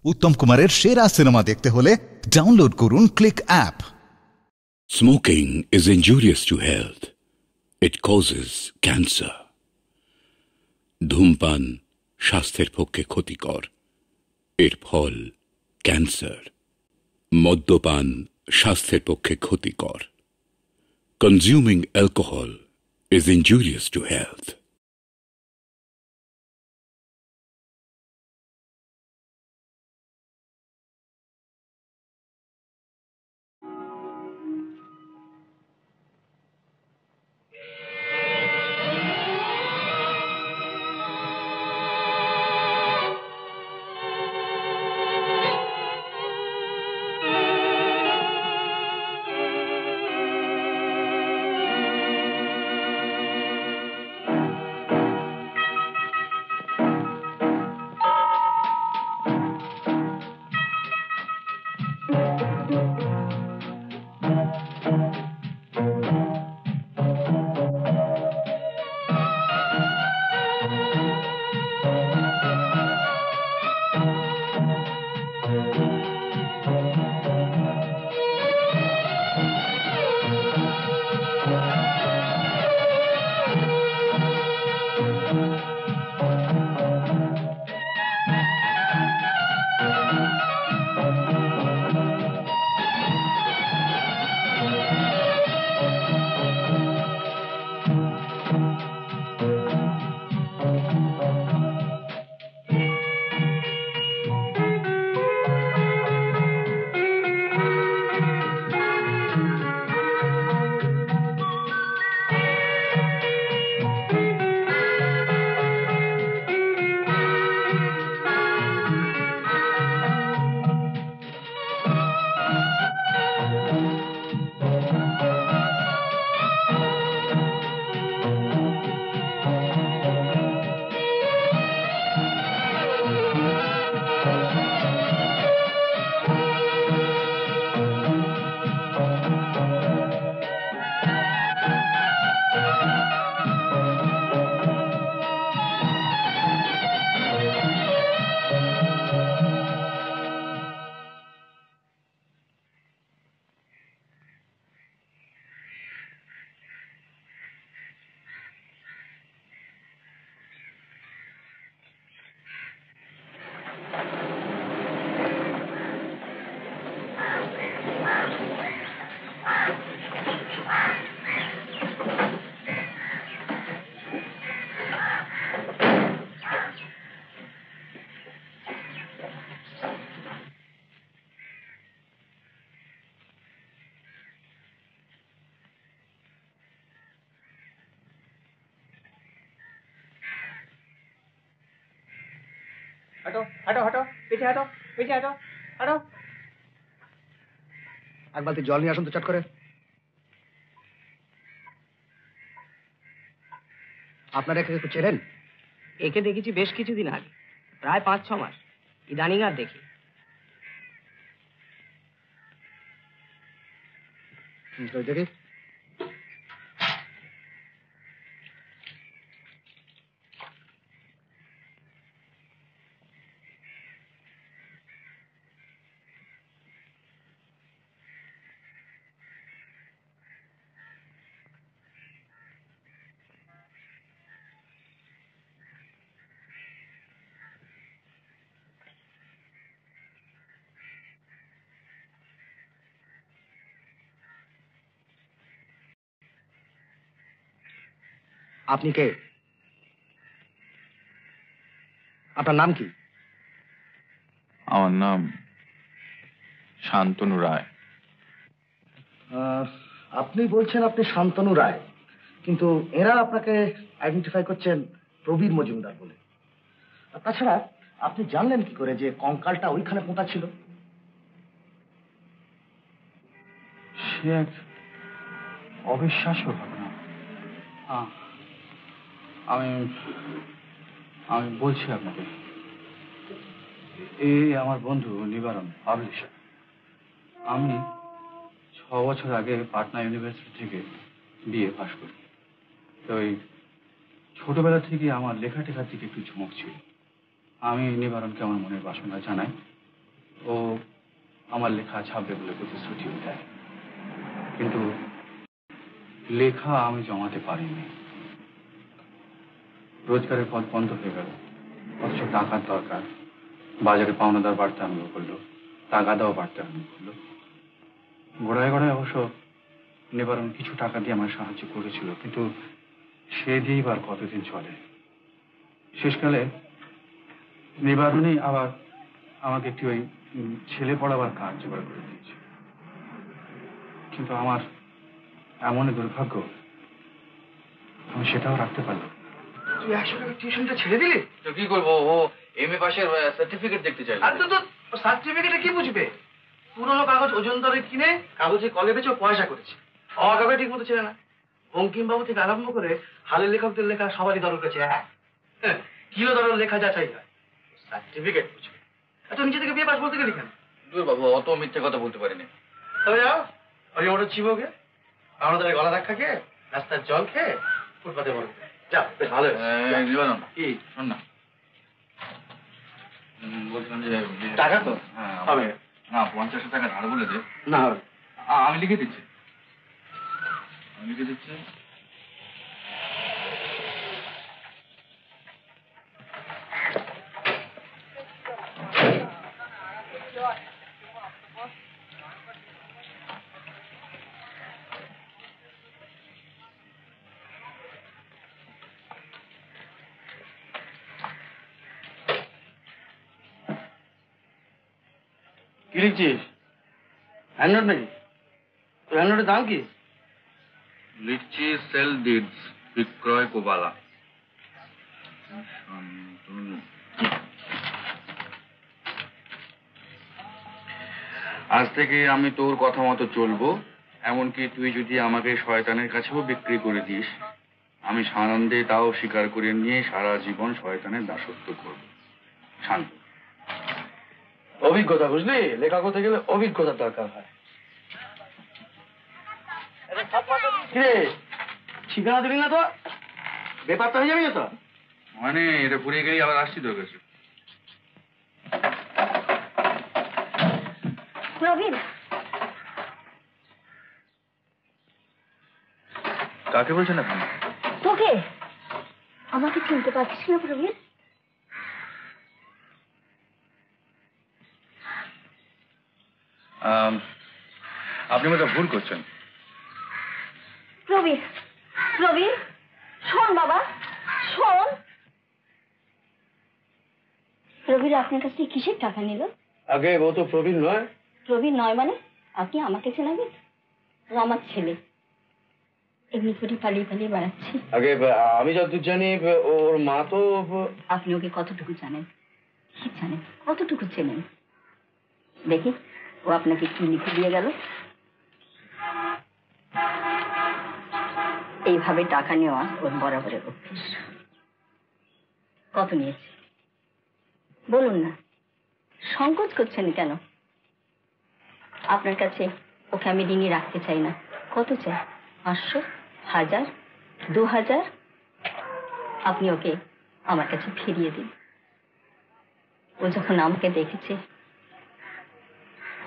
উত্তম কুমারের সেরা সিনেমা দেখতে হলে ডাউনলোড করুন click app. Smoking is injurious to health. It causes cancer. ধূমপান স্বাস্থ্যের পক্ষে ক্ষতিকর, এর ফল ক্যান্সার। মদ্যপান স্বাস্থ্যের পক্ষে ক্ষতিকর। Consuming alcohol is injurious to health. हटो हटो हटो पीछे हटो पीछे हटो हटो। एक बाल्टी जल নিয়ে আসুন তো চট করে। আপনারা একে একটু চেনেন? একে দেখেছি বেশ কিছুদিন আগে, প্রায় ৫-৬ মাস। ইদানিং আর দেখি। দেখি আপনি কে? আপনার নাম কি? আমার নাম শান্তনু রায়। আপনি বলছেন আপনি শান্তনু রায়, কিন্তু এরা আপনাকে আইডেন্টিফাই করছেন প্রবীর মজুমদার বলে। তাছাড়া আপনি জানলেন কি করে যে কঙ্কালটা ওইখানে পোঁতা ছিল? সে এক অবিশ্বাস্য ঘটনা। আমি আমি বলছি আপনাকে, এই আমার বন্ধু নিবারণ পাবলিশার। আমি ৬ বছর আগে পাটনা ইউনিভার্সিটি থেকে বিএ পাশ করি। তো ওই ছোটবেলা থেকে আমার লেখাটেখার দিকে একটু ঝুঁক ছিল। আমি নিবারণকে আমার মনের বাসনা জানাই ও আমার লেখা ছাপবে বলে প্রতিশ্রুতিও দেয়, কিন্তু লেখা আমি জমাতে পারিনি। রোজগারের পথ বন্ধ হয়ে গেল, অথচ টাকার দরকার। বাজারে পাওনাদার বাড়তে আরম্ভ করলো, তাগাদাও বাড়তে আরম্ভ করলো। গোড়ায় গোড়ায় অবশ্য নিবারণ কিছু টাকা দিয়ে আমার সাহায্য করেছিল, কিন্তু সে দিয়েই বার কতদিন চলে। শেষকালে নিবারণই আবার আমাকে একটি ওই ছেলে পড়াবার কাজ জোগাড় করে দিয়েছে। কিন্তু আমার এমনই দুর্ভাগ্য, আমি সেটাও রাখতে পারলাম। তুই 100 টাকা টিউশনটা ছেড়ে দিলি? তো কি করবো, ও এমএ পাশের সার্টিফিকেট দেখতে চাই। আর তো সার্টিফিকেটে কি বুঝবে? পুরোনো কাগজ ওজন দরে কিনে কাগজে কলে বেচে পয়সা করেছে। অকাগজ ঠিক মতো ছিল না। বঙ্কিমবাবু থেকে আরম্ভ করে হালের লেখকদের লেখা সবারই দর কাছে এক। কিলো দরের লেখা যাচাই হয়, সার্টিফিকেট বুঝবে। আচ্ছা নিচে থেকে বিয়ে পাস বলতে গেলি কেন? দূর বাবু, অত মিথ্যে কথা বলতে পারিনি। তবে যাও ওই মোটর চিবোকে আমাদের গলা ধাক্কা খেয়ে রাস্তার জল খেয়ে ফুটপাতে বলবে। যাও, বেশ ভালো নিবারণ, কি শোন না, বলছিলাম যে টাকা তো হ্যাঁ হবে না, 50 টাকা ধার বলে দে। না হবে। আমি লিখে দিচ্ছি, আমি লিখে দিচ্ছি। কি লিখছিস? হ্যান্ডনোট নাকি? তোর হ্যান্ডনোটের দাম কি? লিখছি সেল ডিডস, বিক্রয় কোবালা। আজ থেকে আমি তোর কথা মতো চলবো, এমনকি তুই যদি আমাকে শয়তানের কাছেও বিক্রি করে দিস, আমি সানন্দে তাও স্বীকার করে নিয়ে সারা জীবন শয়তানের দাসত্ব করব। শান্ত। অভিজ্ঞতা, বুঝলি? লেখা করতে গেলে অভিজ্ঞতার দরকার হয়। ঠিকানা দিলি না তো? বেপারটা হয়ে যাবি না তো? মানে এটা ফুরিয়ে গেলেই আবার আসছি তোর কাছে। প্রবীণ, কাকে বলছেন আপনি? তোকে আমাকে চিনতে পারছিস না প্রবীণ? আপনি মতো ভুল করছেন। প্রবীণ, প্রবীণ শোন বাবা, শোন। প্রবীণ আপনার কাছ থেকে কিসের টাকা নিল? আগে ও তো প্রবীণ নয়। প্রবীণ নয় মানে? আপনি আমাকে চেনাবেন? ও আমার ছেলে, এমনি করে পালিয়ে পালিয়ে বেড়াচ্ছি। আগে আমি যতদূর জানি ওর মা তো। আপনি ওকে কতটুকু জানেন? কি জানেন? কতটুকু চেনেন? দেখি ও আপনাকে কি লিখে দিয়ে গেল। এইভাবে টাকা নেওয়া ওর বরাবরের অভ্যেস। কত নিয়েছে বলুন না, সংকোচ করছেন কেন? আপনার কাছে ওকে আমি ঋণী রাখতে চাই না। কত চাই? 500, 1000, 2000? আপনি ওকে আমার কাছে ফিরিয়ে দিন। ও যখন আমাকে দেখেছে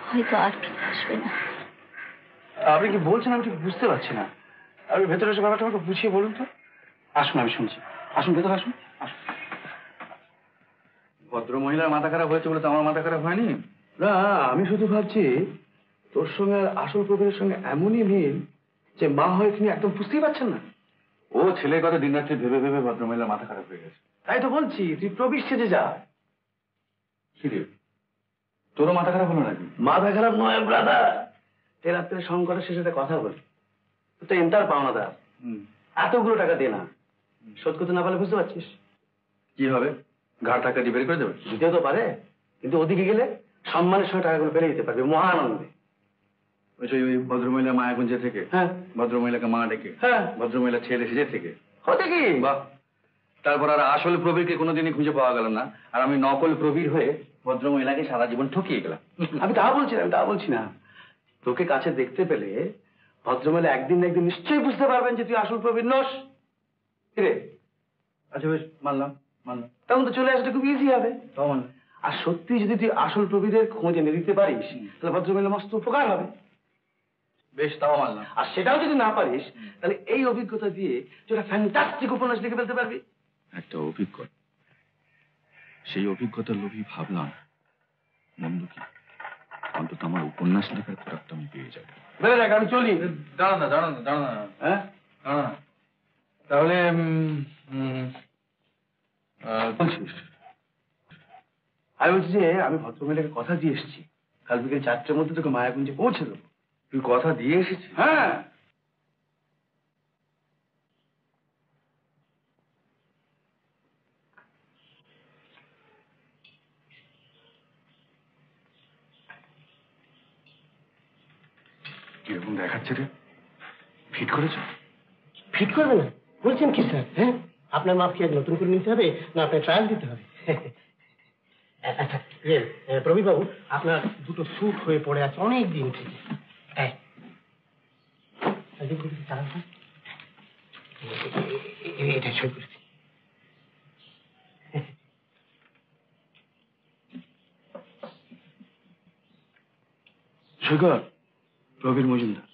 হয়তো আর ফিরে আসবে না। আপনি কি বলছেন আমি ঠিক বুঝতে পারছি না। আপনি ভেতরে এসে ব্যাপারটা আমাকে বুঝিয়ে বলুন তো। আসুন, আমি শুনছি। আসুন ভেতরে আসুন। আসুন। ভদ্র মহিলার মাথা খারাপ হয়েছে বলে তো আমার মাথা খারাপ হয়নি। না, আমি শুধু ভাবছি তোর সঙ্গে আর আসল প্রবীণের সঙ্গে এমনই মিল যে মা হয়ে তিনি একদম বুঝতেই পারছেন না। ও ছেলের কথা দিন রাত্রি ভেবে ভেবে ভদ্র মহিলার মাথা খারাপ হয়ে গেছে। তাই তো বলছি, তুই প্রবীর সেজে যা। কি রে, তোরও মাথা খারাপ হলো নাকি? মাথা খারাপ নয় ব্রাদার, এ রাত্রে শঙ্করের শেষে একটা কথা বলি। তো ইন্টার পাওনাদার, এতগুলো টাকা দিয়ে না, শোধ করতে না পারলে বুঝতে পারছিস কি হবে? ঘাট টাকা দিয়ে বের করে দেবে? দিতেও তো পারে, কিন্তু ওদিকে গেলে সম্মানের সঙ্গে টাকাগুলো পেরে দিতে পারবে মহা আনন্দে। ওই ভদ্রমহিলা মায়াগঞ্জে থেকে? হ্যাঁ। ভদ্রমহিলাকে মা ডেকে? হ্যাঁ। ভদ্রমহিলা ছেলে সেজে থেকে? হতে কি? বাহ, তারপর আর আসল প্রবীরকে কোনোদিনই খুঁজে পাওয়া গেল না, আর আমি নকল প্রবীর হয়ে ভদ্রমহিলাকে সারা জীবন ঠকিয়ে গেলাম। আমি তা বলছি না, আমি তা বলছি না। তোকে কাছে দেখতে পেলে ভদ্রমহিলা একদিন না একদিন নিশ্চয়ই বুঝতে পারবেন যে তুই আসল প্রবীর নস। রে আচ্ছা বেশ, মানলাম মানলাম। তখন তো চলে আসলে খুব ইজি হবে। তাও মানলাম। আর সত্যি যদি তুই আসল প্রবীরের খোঁজ এনে দিতে পারিস তাহলে ভদ্রমহিলা মস্ত উপকার হবে। বেশ, তাও মানলাম। আর সেটাও যদি না পারিস তাহলে এই অভিজ্ঞতা দিয়ে তুই একটা ফ্যান্টাস্টিক উপন্যাস লিখে ফেলতে পারবি। একটা অভিজ্ঞতা, সেই অভিজ্ঞতার লোভী ভাবলাম মন্দ কি, অন্তত আমার উপন্যাস লেখার খোরাকটা আমি পেয়ে যাবো। বেড়ে দেখ, আমি চলি। দাঁড়া না, হ্যাঁ, দাঁড়া না। তাহলে বলছিস? আমি বলছি যে আমি ভদ্রমহিলাকে কথা দিয়ে এসেছি, কাল বিকেল 4টের মধ্যে তোকে মায়াকুঞ্জে পৌঁছে দেবো। তুই কথা দিয়ে এসেছিস? হ্যাঁ। কিরকম দেখাচ্ছে রে? ফিট করেছো? ফিট করবে না বলছেন কি স্যার? হ্যাঁ, আপনার মাপ কি আজ নতুন করে নিতে হবে না আপনার ট্রায়াল দিতে হবে? আচ্ছা প্রবীর বাবু, আপনার দুটো স্যুট হয়ে পড়ে আছে অনেক দিন থেকে। এটা সই করেছি। সৈকত, প্রবীর মজুমদার।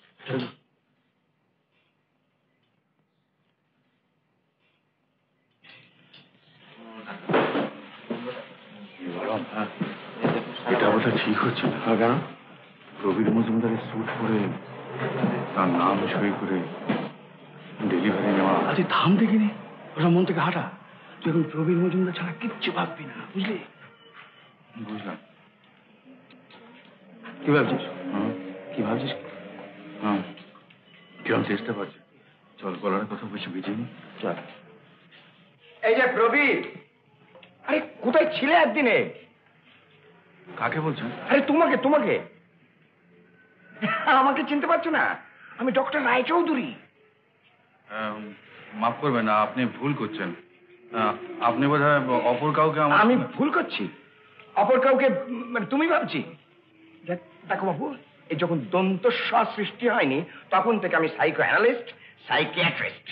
এটা বোধহয় ঠিক হচ্ছে না। কেন? প্রবীর মজুমদারের স্যুট পরে তার নাম সই করে ডেলিভারি নেওয়া। আচ্ছা থাম দেখিনি, ওরা মন থেকে হাঁটা। তুই এখন প্রবীর মজুমদার ছাড়া কিচ্ছু ভাববি না, বুঝলি? বুঝলাম। কি ভাবছিস? কি ভাবছিস? হ্যাঁ, কিরম চেষ্টা করছে। চল গলার কথা বসে বেঁচে নি। চল। এই যে প্রবীর, আরে কোথায় ছিলে একদিনে? কাকে বলছেন? আরে তোমাকে তোমাকে আমাকে চিনতে পারছো না? আমি ডক্টর রায়চৌধুরী। মাফ করবেন, আপনি ভুল করছেন। আপনি বোধহয় অপর কাউকে আমি ভুল করছি? অপর কাউকে মানে তুমি ভাবছি? দেখো বাবু, এই যখন দন্তস্ব সৃষ্টি হয়নি তখন থেকে আমি সাইকো অ্যানালিস্ট, সাইকিয়াট্রিস্ট।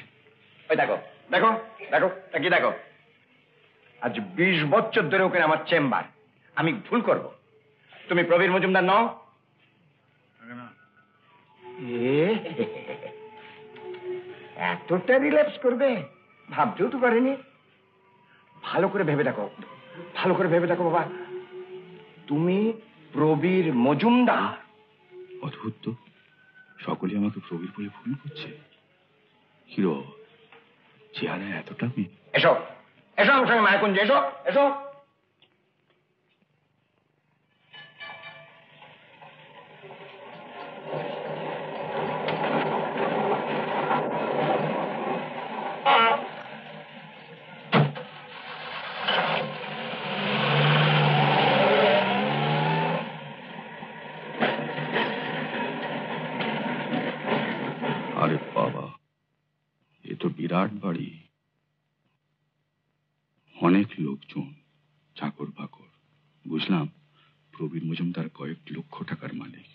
ওই দেখো দেখো দেখো, কি দেখো, আজ 20 বছর ধরে ওখানে আমার চেম্বার। আমি ভুল করব? তুমি প্রবীর মজুমদার নও? এতটা রিল্যাক্স করবে ভাবতেও তো পারিনি। ভালো করে ভেবে দেখো, ভালো করে ভেবে দেখো বাবা, তুমি প্রবীর মজুমদার। অদ্ভুত তো, সকলে আমাকে প্রবীর বলে ভুল করছে। হিরো চেহারা এতটা মেয়ে। এসো এসো আমার সঙ্গে মায়াকুঞ্জে, এসো এসো। আরে বাবা, এ তো বিরাট বাড়ি, অনেক লোকজন, চাকর বাকর। বুঝলাম প্রবীর মজুমদার কয়েক লক্ষ টাকার মালিক,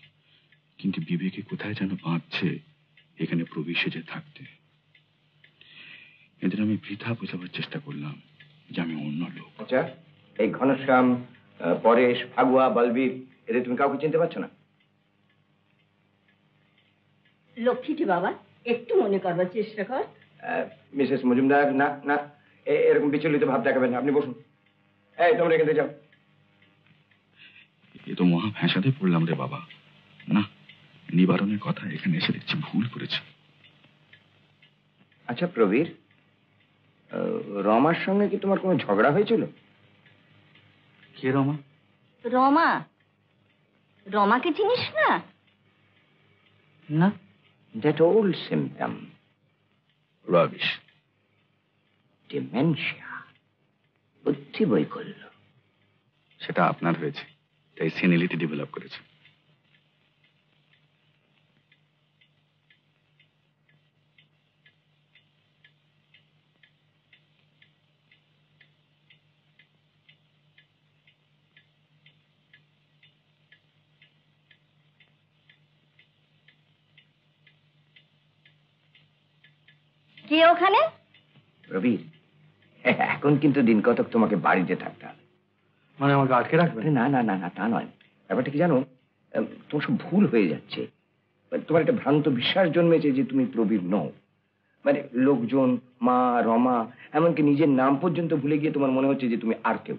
কিন্তু বিবেকে কোথায় যেন বাঁধছে এখানে প্রবীর সেজে থাকতে। এদের আমি বৃথা বোঝাবার চেষ্টা করলাম যে আমি অন্য লোক। আচ্ছা, এই ঘনশ্যাম, পরেশ, ফাগুয়া, বলবীর, এদের তুমি কাউকে চিনতে পারছো না? লক্ষ্মীটি বাবা, একটু মনে করবার চেষ্টা কর। মিসেস মজুমদার, না না, এরকম বিচলিত ভাব দেখাবেন না। আপনি বসুন। এই তোমরা এখান থেকে যাও। এ তো মহা ফ্যাসাদে পড়লাম রে বাবা। না, নিবারণের কথা এখানে এসে দেখছি ভুল করেছি। আচ্ছা প্রবীর, রমার সঙ্গে কি তোমার কোনো ঝগড়া হয়েছিল? কে রমা? রমা? রমাকে চিনিস না? না। That old symptom, rubbish, dementia, বুদ্ধি বৈকল্য। সেটা আপনার হয়েছে, তাই সেনিলিটি ডেভেলপ করেছে। কে ওখানে? প্রবীর, এখন কিন্তু দিন কতক তোমাকে বাড়িতে থাকতে হবে। মানে আমাকে আটকে রাখবে? না না না না, তা নয়। ব্যাপারটা কি জানো, তোমার সব ভুল হয়ে যাচ্ছে। তোমার একটা ভ্রান্ত বিশ্বাস জন্মেছে যে তুমি প্রবীর নও। মানে লোকজন, মা, রমা, এমনকি নিজের নাম পর্যন্ত ভুলে গিয়ে তোমার মনে হচ্ছে যে তুমি আর কেউ।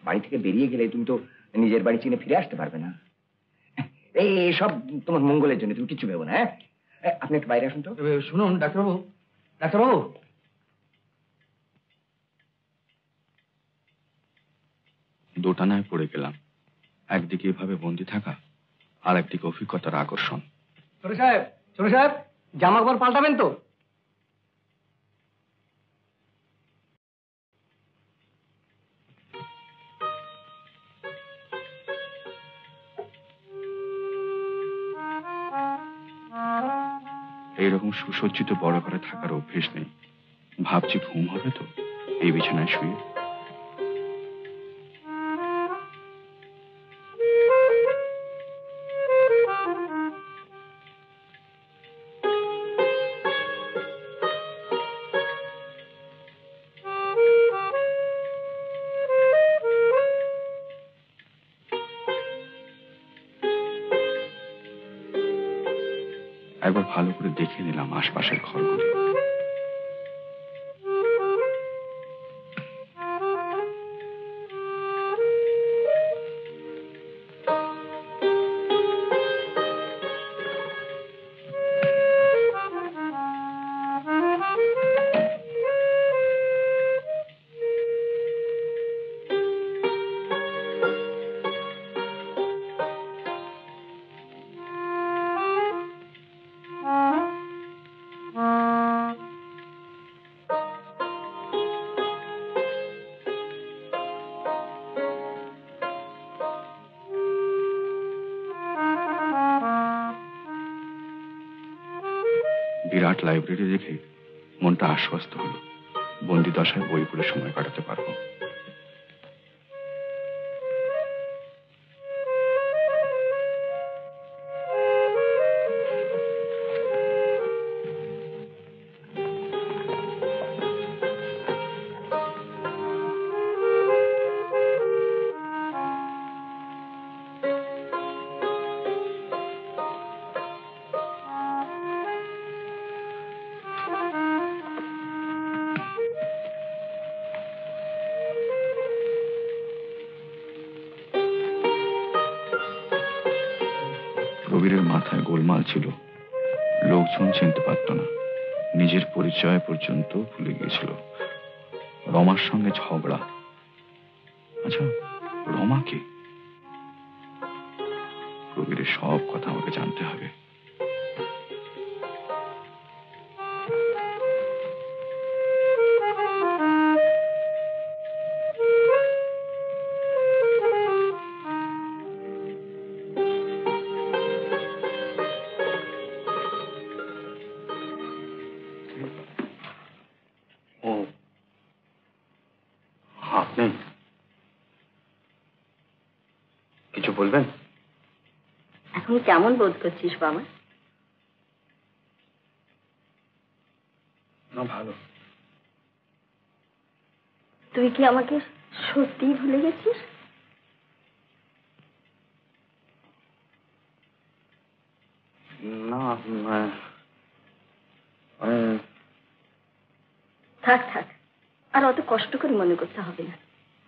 বাড়ি থেকে বেরিয়ে গেলে তুমি তো নিজের বাড়ি চিনে ফিরে আসতে পারবে না। এই সব তোমার মঙ্গলের জন্য, তুমি কিছু ভেবো না। হ্যাঁ, আপনি একটু বাইরে আসুন তো। শুনুন ডাক্তারবাবু, ডাক্তারবাবু, দোটানায় পড়ে গেলাম। একদিকে এভাবে বন্দি থাকা, আর একদিকে অভিজ্ঞতার আকর্ষণ। ছোট সাহেব জামা কাপড় পাল্টাবেন তো? এইরকম সুসজ্জিত বড় ঘরে থাকার অভ্যেস নেই। ভাবছি ঘুম হবে তো এই বিছানায় শুয়ে। একবার ভালো করে দেখে নিলাম আশপাশের ঘরগুলি। বিরাট লাইব্রেরি দেখে মনটা আশ্বস্ত হলো। বন্দি দশায় বই পড়ে সময় কাটাতে পারবো। প্রবীরের মাথায় গোলমাল ছিল। লোকজন চিনতে পারত না, নিজের পরিচয় পর্যন্ত ভুলে গিয়েছিল। রমার সঙ্গে ঝগড়া। আচ্ছা, রমা কে? প্রবীরের সব কথা আমাকে জানতে হবে। আপনি কিছু বলবেন? এখন কেমন বোধ করছিস বাবা? না, ভালো। তুই কি আমাকে সত্যি ভুলে গেছিস? না, থাক থাক, আর অত কষ্ট করে মনে করতে হবে না।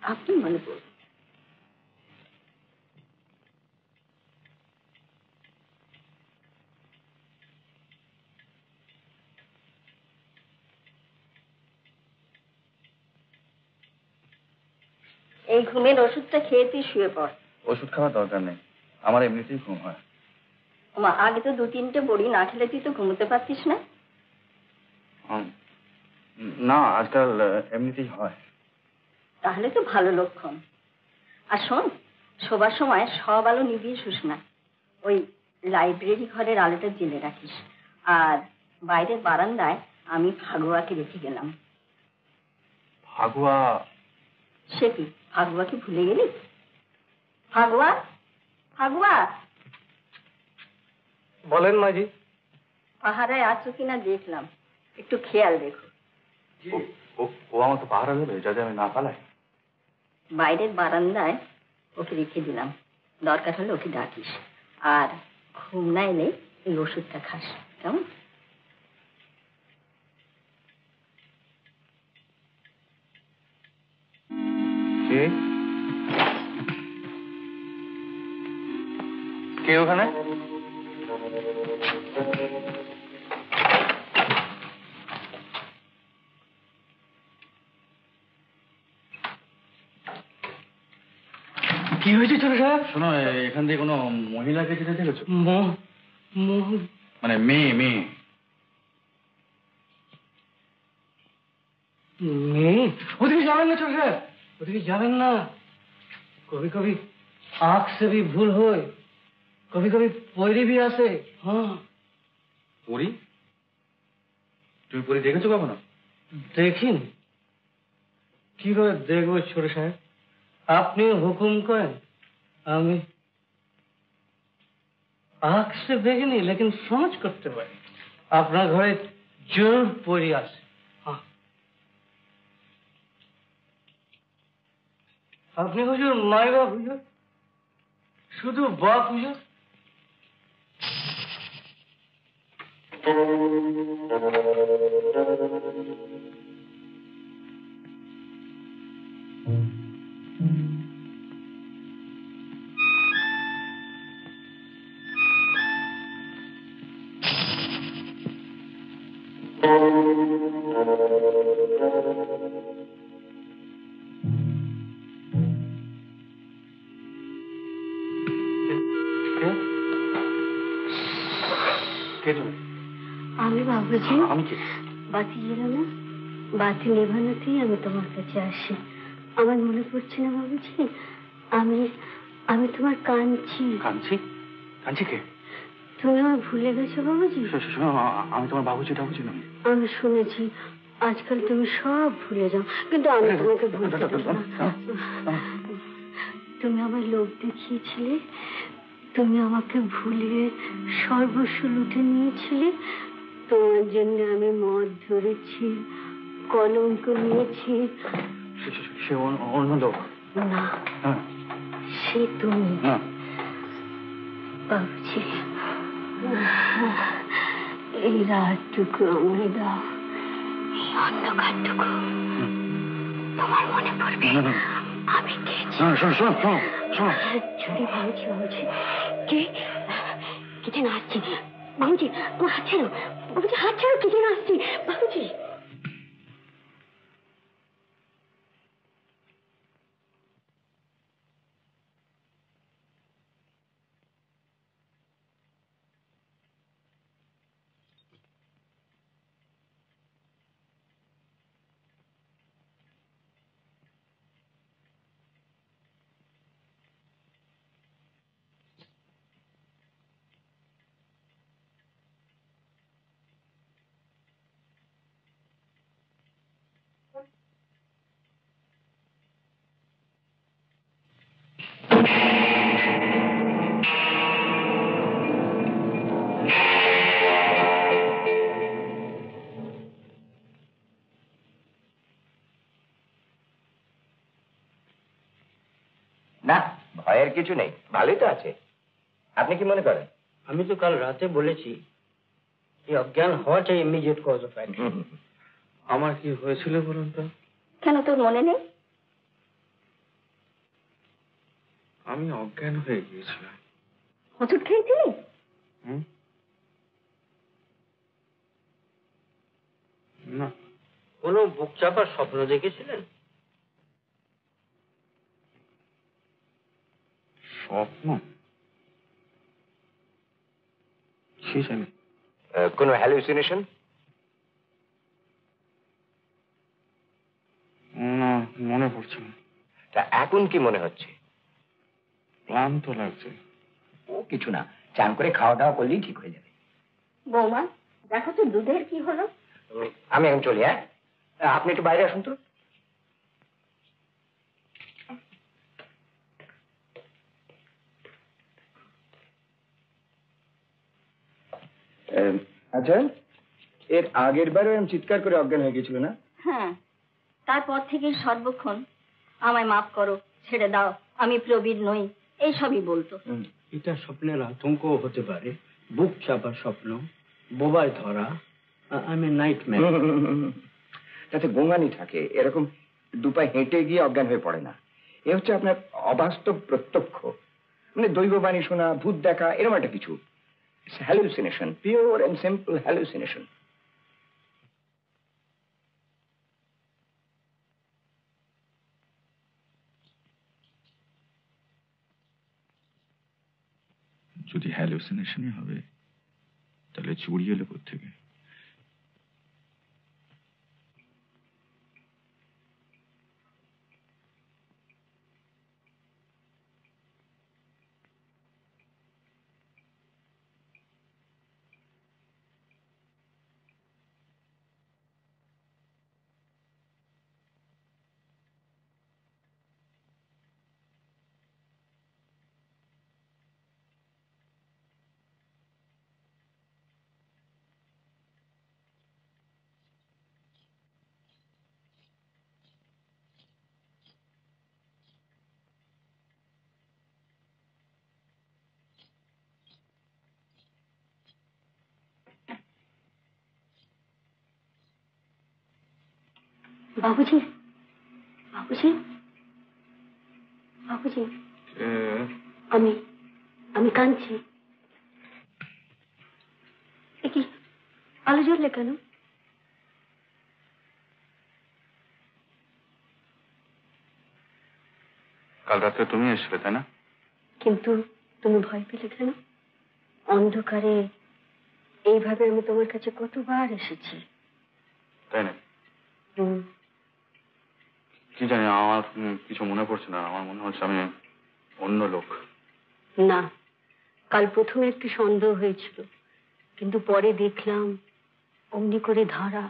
আপনি মনে করুন। এই ঘুমের ওষুধটা খেয়ে তুই শুয়ে পড়। ওষুধ খাওয়ার দরকার নেই, আমার এমনিতেই ঘুম হয়। মা, আগে তো 2-3টে বড়ি না খেলে তুই তো ঘুমোতে পারতিস না। না, আজকাল এমনিতেই হয়। তাহলে তো ভালো লক্ষণ। আর শোন, শোবার সময় সব আলো নিভিয়ে শুস না। ওই লাইব্রেরি ঘরের আলোটা জ্বেলে রাখিস। আর বাইরের বারান্দায় আমি ফাগুয়াকে রেখে গেলাম। ফাগুয়া? সে কি, ফাগুয়াকে ভুলে গেলি? ফাগুয়া, ফাগুয়া। বলেন মাঝি। পাহারায় আছো কিনা দেখলাম, একটু খেয়াল রেখো। ও আমাকে পাহারা দেবে যাতে আমি না পালাই? বাইরের বারান্দায় ওকে রেখে দিলাম, দরকার হলে ওকে ডাকিস, আর ঘুম না এলে এই ওষুধটা খাস, কেমন? কে ওখানে? কি হয়েছে ছোট সাহেব? শোনো, এখান দিয়ে কোনো মহিলাকে যেতে দেখেছো? মানে মেয়ে ওদিকে যাবেন না ছোট সাহেব, ওদিকে যাবেন না। কবি কবি आँख से भी भूल होए, कभी कभी पोरी भी আসে। हाँ, পরি? তুমি পরি দেখেছো কখনো? দেখিনি। কি করে দেখবো ছোট সাহেব, আপনি হুকুম করেন। আমি आँख से দেখিনি, लेकिन समझ করতে পারি আপনার ঘরে জরুর পরি আসে। हाँ, আপনি হুজুর মাই বাপ হুজুর, শুধু বাপ হুজুর। আমি বাবুজি, আমি কি? বাতি এলো না, বাতি নেভানোতেই আমি তোমার কাছে আসি। আমার মনে পড়ছে না বাবুজি, আমি আমি তোমার কাঁদছি। কাঁদছি? কাঁদছি কে? তুমি আমার ভুলে গেছো বাবুজি? শোনো, আমি তোমার বাবুজি টাবুজি নই। আমি শুনেছি আজকাল তুমি সব ভুলে যাও, কিন্তু আমি তোমাকে ভুলতে দেবো না। তুমি আমার লোভ দেখিয়েছিলে, তুমি আমাকে ভুলিয়ে সর্বস্ব লুটে নিয়েছিলে। তোমার জন্য আমি মদ ধরেছি, কলঙ্ক নিয়েছি। সে অন্য লোক না, সে তুমি বাবুজি। এই রাতটুকু আমায় দাও, এই অন্ধকারটুকু। তোমার মনে পড়বে আমি গেছি। যদি বাবুজি বাবুজি কে কে যেন আসছি। বাবুজি আমার হাত ছাড়ো, বাবুজি হাত ছাড়ো, কে যেন আসছি। বাবুজি না, ভয়ের কিছু নেই, ভালোই তো আছে। আপনি কি মনে করেন? আমি তো কাল রাতে বলেছি এই অজ্ঞান হওয়াটাই ইমিডিয়েট কজ অফ অ্যাকশন। আমার কি হয়েছিল বলুন তো? কেন তোর মনে নেই? আমি অজ্ঞান হয়ে গিয়েছিলাম। ওষুধ খেয়েছিলি? না। কোনো বুক চাপার স্বপ্ন দেখেছিলেন? স্বপ্ন? কি জানি। কোনো হ্যালুসিনেশন? না, মনে পড়ছে না। তা এখন কি মনে হচ্ছে? ক্লান্ত লাগছে। ও কিছু না, চান করে খাওয়া দাওয়া করলেই ঠিক হয়ে যাবে। বৌমা দেখো তো দুধের কি হলো। আমি এখন চলি। হ্যাঁ, আপনি একটু বাইরে আসুন তো। আচ্ছা, এর আগের বারে আমি চিৎকার করে অজ্ঞান হয়ে গেছিল না? হ্যাঁ, তারপর থেকে সর্বক্ষণ আমায় মাফ করো, ছেড়ে দাও, আমি প্রবীর নই, এইসবই বলতো। এটা স্বপ্নের আতঙ্ক হতে পারে, বুক চাপা স্বপ্ন, বোবায় ধরা, আমি নাইটমেয়ার। তাতে গোঙানি থাকে, এরকম দুপায়ে হেঁটে গিয়ে অজ্ঞান হয়ে পড়ে না। এ হচ্ছে আপনার অবাস্তব প্রত্যক্ষ, মানে দৈববাণী শোনা, ভূত দেখা, এরকম একটা কিছু। Hallucination, pure and simple hallucination. যদি হ্যালুসিনেশনই হবে তাহলে চুরি এলো কোত্থেকে? বাবুজি, বাবুজি, বাবুজি, আমি কাঁদছি। কি আলো জ্বললে কেন? কাল রাত্রে তুমি এসেছিলে তাই না? কিন্তু তুমি ভয় পেলে কেন? অন্ধকারে এইভাবে আমি তোমার কাছে কতবার এসেছি। তাই না? কি জানি, আমার কিছু মনে পড়ছে না। আমার মনে হচ্ছে আমি অন্য লোক। না, কাল প্রথমে একটু সন্দেহ হয়েছিল, কিন্তু পরে দেখলাম অমনি করে ধরা,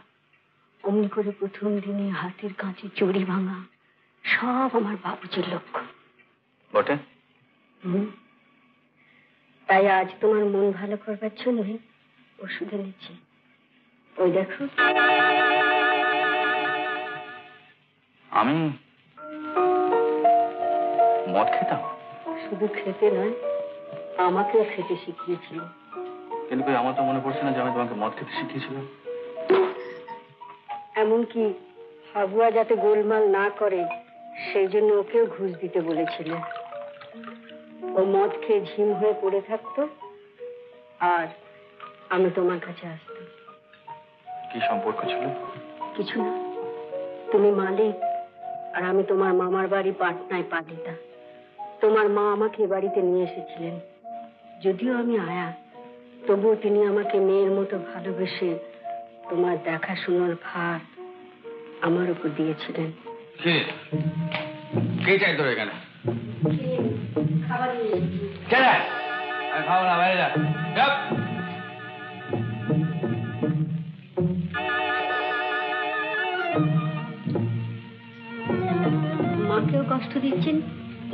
অমনি করে প্রথম দিনে হাতের কাঁচে চুড়ি ভাঙা, সব আমার বাবুজির লক্ষ্য বটে। তাই আজ তোমার মন ভালো করবার জন্য ওষুধ এনেছি। ওই দেখো। আমি মদ খেতাম? শুধু খেতে নয়, আমাকেও খেতে শিখিয়েছিল। কিন্তু আমার তো মনে পড়ছে না যে আমি তোমাকে মদ খেতে শিখিয়েছিলাম। এমনকি হাবুয়া যাতে গোলমাল না করে সেই জন্য ওকেও ঘুষ দিতে বলেছিল। ও মদ খেয়ে ঝিম হয়ে পড়ে থাকতো আর আমি তোমার কাছে আসতাম। কি সম্পর্ক ছিল? কিছু না, তুমি মালিক আর আমি তোমার মামার বাড়ি পাটনায় পা দিতাম। তোমার মা আমাকে এ বাড়িতে নিয়ে এসেছিলেন, যদিও আমি আয়া, তবুও তিনি আমাকে মেয়ের মতো ভালোবেসে তোমার দেখাশোনার ভার আমার উপর দিয়েছিলেন। কে চাই তোর এখানে? খাবার নিয়ে আমি খাবো না, বাইরে যা। মাকেও কষ্ট দিচ্ছেন,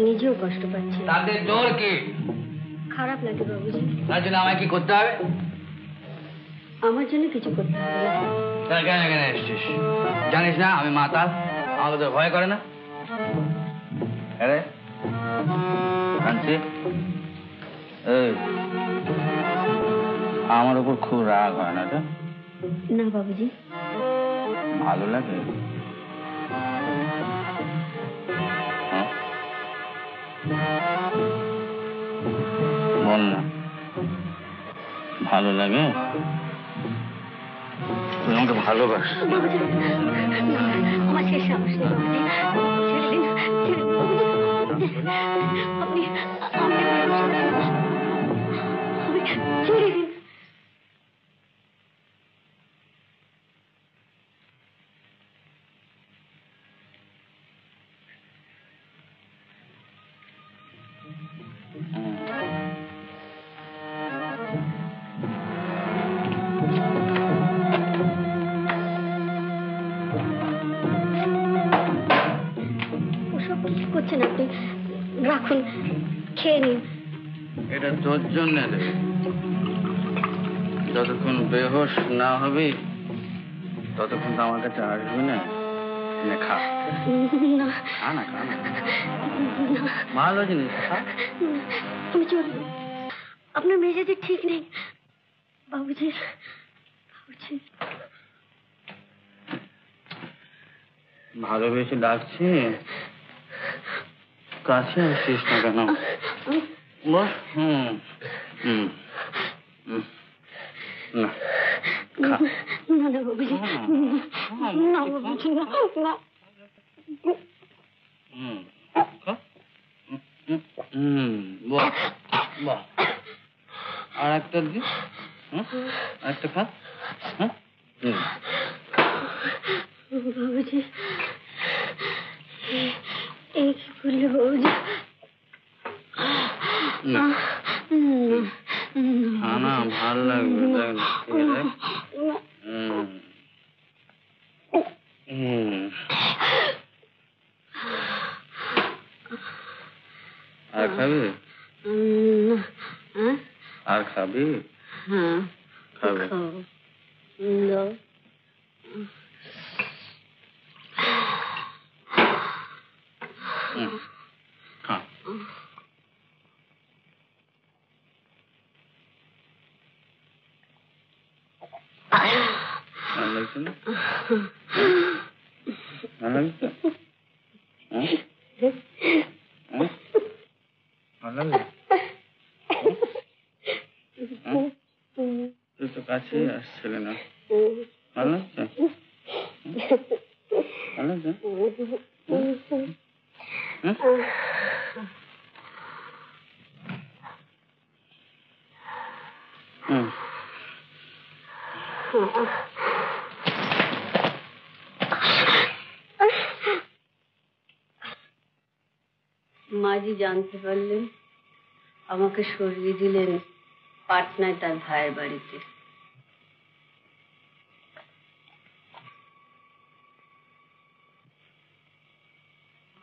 নিজেও কষ্ট পাচ্ছেন। তাদের তোর কি খারাপ লাগে বাবুজি? তার জন্য আমায় কি করতে হবে? আমার জন্য কিছু করতে হবে না। তাহলে কেন এখানে এসছিস? জানিস না আমি মাতাল, আমাকে তো ভয় করে না। আরে আনছি, আমার উপর খুব রাগ হয় না? না বাবুজি, ভালো লাগে। বল না, ভালো লাগে? তুই আমাকে ভালোবাস? আমার শেষ সাহস নেই বাবুজি, ছেড়ে দিন, ছেড়ে দিন বাবুজি। আপনি ছেড়ে দিন। করছেন আপনি, রাখুন, খেয়ে নিন। এটা তোর জন্য, যতক্ষণ বেহোশ না হবি ততক্ষণ তো আমার কাছে আসবি না। খা না খা না খা না ভালো জিনিস খা আমি চলবো। আপনার মেজাজে ঠিক নেই বাবুজি। বাবুজি ভালোবেসে ডাকছি, কাছে আসছিস না কেন? বস। না খা। না না বাবুজি, না বাবুজি, না না। খা। বাহ বাহ, আর একটা দি, একটা খা। বাবুজি এই কি করলে বাবুজি? খানা ভাল লাগবে। আর খাবি? আর খাবি? খাবি? খা। ভালো লাগছে না? ভালো লাগছে? ভালো লাগছে? তুই তো কাছেই আসছিলে না। ভালো লাগছে? ভালো লাগছে? মাঝি জানতে পারলেন, আমাকে সরিয়ে দিলেন পাটনায় তার ভাইয়ের বাড়িতে।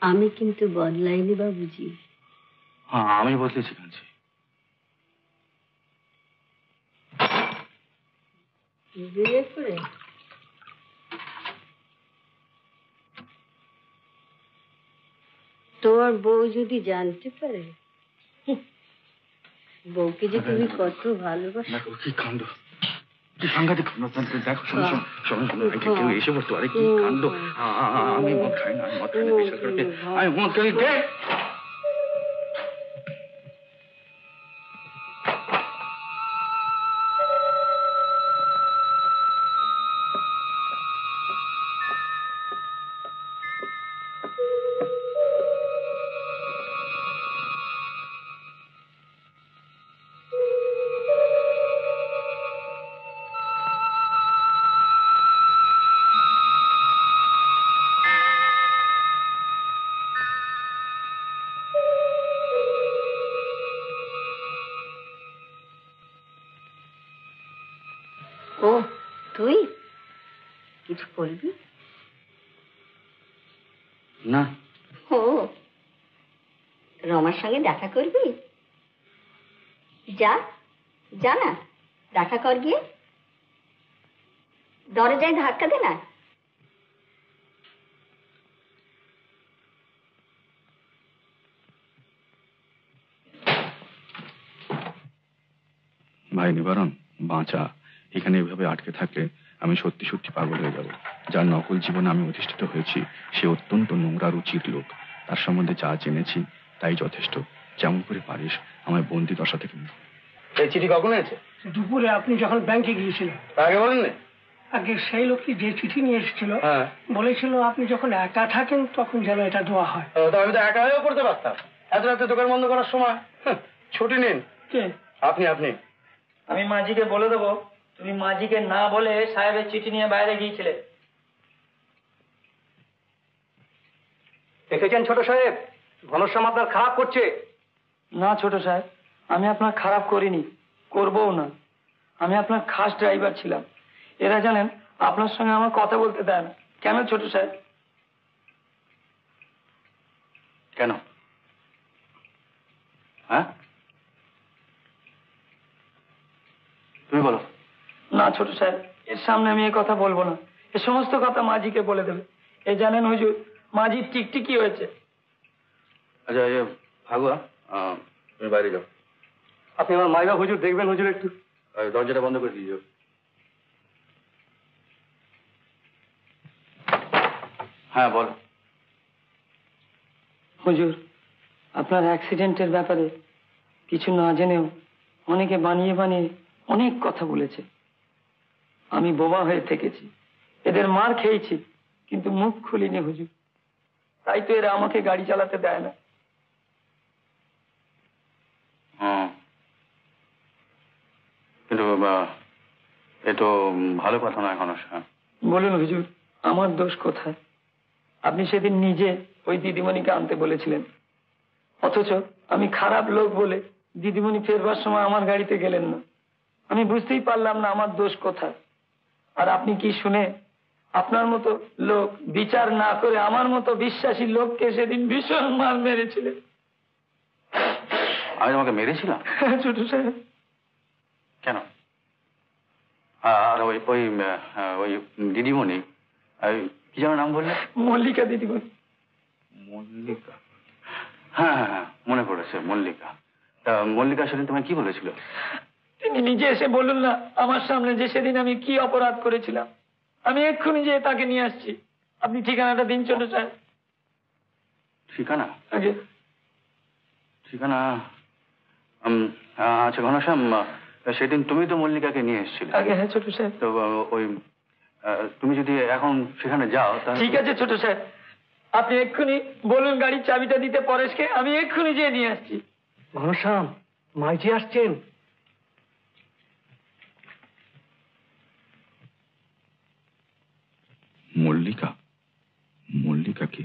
আমি কিন্তু বদলাইনি বাবুজি। হ্যাঁ, আমি বদলেছি কাঞ্চি। বিয়ে করে তোমার বউ যদি জানতে পারে, বউকে যে তুমি কত ভালোবাসো। দেখো কি কাণ্ড, কি সাংঘাতিক কাণ্ড। দেখো শোনো শোনো শোনো শোনো, কেউ এসে পড়তো। আরে কি কাণ্ড। আমি মদ খাই না, আমি মদ খাই না, বিশ্বাস করতে আমি মদ খাই। ও তুই কিছু বলবি না? ও রমার সঙ্গে দেখা করবি? যা যা না, দেখা কর গিয়ে। দরজায় ধাক্কা দে না। ভাই নিবারণ, বাঁচা। এখানে এভাবে আটকে থাকলে আমি সত্যি সত্যি পাগল হয়ে যাব। যার নকল জীবনে আমি অধিষ্ঠিত হয়েছি সে অত্যন্ত নোংরা রুচির লোক। তার সম্বন্ধে যা জেনেছি তাই যথেষ্ট। যেমন করে পারিস আমায় বন্দি দশা থেকে। এই চিঠি কখন এসেছে? দুপুরে আপনি যখন ব্যাংকে গিয়েছিলেন। আগে বলেননি? আগে সেই লোকটি যে চিঠি নিয়ে এসেছিল বলেছিল আপনি যখন একা থাকেন তখন যেন এটা দেওয়া হয়। আমি তো একা হয়েও করতে পারতাম। এত রাতে দোকান বন্ধ করার সময় ছুটি নিন। কে? আপনি। আপনি? আমি মাঝিকে বলে দেবো তুমি মাঝিকে না বলে সাহেবের চিঠি নিয়ে বাইরে গিয়েছিলে। দেখেছেন ছোট সাহেব, ঘনশ্যাম আপনার খারাপ করছে। না ছোট সাহেব, আমি আপনার খারাপ করিনি, করবও না। আমি আপনার খাস ড্রাইভার ছিলাম। এরা জানেন আপনার সঙ্গে আমার কথা বলতে দেয় না। কেন ছোট সাহেব? কেন? হ্যাঁ, তুমি বলো। না ছোট সাহেব, এর সামনে আমি এই কথা বলবো না। এ সমস্ত কথা মাঝিকে বলে দেবে। এ জানেন হুজুর, মাঝির টিকটিকি হয়েছে। আচ্ছা ফাগুয়া, তুমি বাইরে যাও। আপনি আমার মাইবা হুজুর দেখবেন হুজুর একটু। দরজাটা বন্ধ করে দিয়ে যাও। হ্যাঁ বল। হুজুর, আপনার অ্যাক্সিডেন্টের ব্যাপারে কিছু না জেনেও অনেকে বানিয়ে বানিয়ে অনেক কথা বলেছে। আমি বোবা হয়ে থেকেছি, এদের মার খেয়েছি, কিন্তু মুখ খুলিনি হুজুর। তাই তো এরা আমাকে গাড়ি চালাতে দেয় না। কিন্তু এ তো ভালো কথা নয় ঘনশ্যাম। বলুন হুজুর, আমার দোষ কোথায়? আপনি সেদিন নিজে ওই দিদিমণিকে আনতে বলেছিলেন, অথচ আমি খারাপ লোক বলে দিদিমণি ফেরবার সময় আমার গাড়িতে গেলেন না। আমি বুঝতেই পারলাম না আমার দোষ কোথায়। আর আপনি কি শুনে আপনার মতো লোক বিচার না করে আমার মতো বিশ্বাসী লোককে সেদিন ভীষণ মার মেরেছিলেন। আমি তোমাকে মেরেছিলাম? ছোট সাহেব। কেন? আর ওই ওই ওই দিদিমণি, কি যেন নাম বললে? মল্লিকা দিদিমণি। মল্লিকা? হ্যাঁ হ্যাঁ হ্যাঁ, মনে পড়েছে, মল্লিকা। তা মল্লিকা সেদিন তোমায় কি বলেছিল? তিনি নিজে এসে বলুন না আমার সামনে যে সেদিন আমি কি অপরাধ করেছিলাম। আমি এক্ষুনি যে তাকে নিয়ে আসছি। আপনি ঠিকানাটা দিন ছোট সাহেব। ঠিকানা? আগে ঠিকানা? আচ্ছা ঘনশ্যাম, সেদিন তুমি তো মল্লিকাকে নিয়ে এসেছিলে। আগে হ্যাঁ ছোট সাহেব। তো ওই তুমি যদি এখন সেখানে যাও তাহলে। ঠিক আছে ছোট সাহেব, আপনি এক্ষুনি বলুন গাড়ির চাবিটা দিতে পরেশকে, আমি এক্ষুনি যেয়ে নিয়ে আসছি। ঘনশ্যাম, মাইজি আসছেন। মল্লিকা? মল্লিকাকে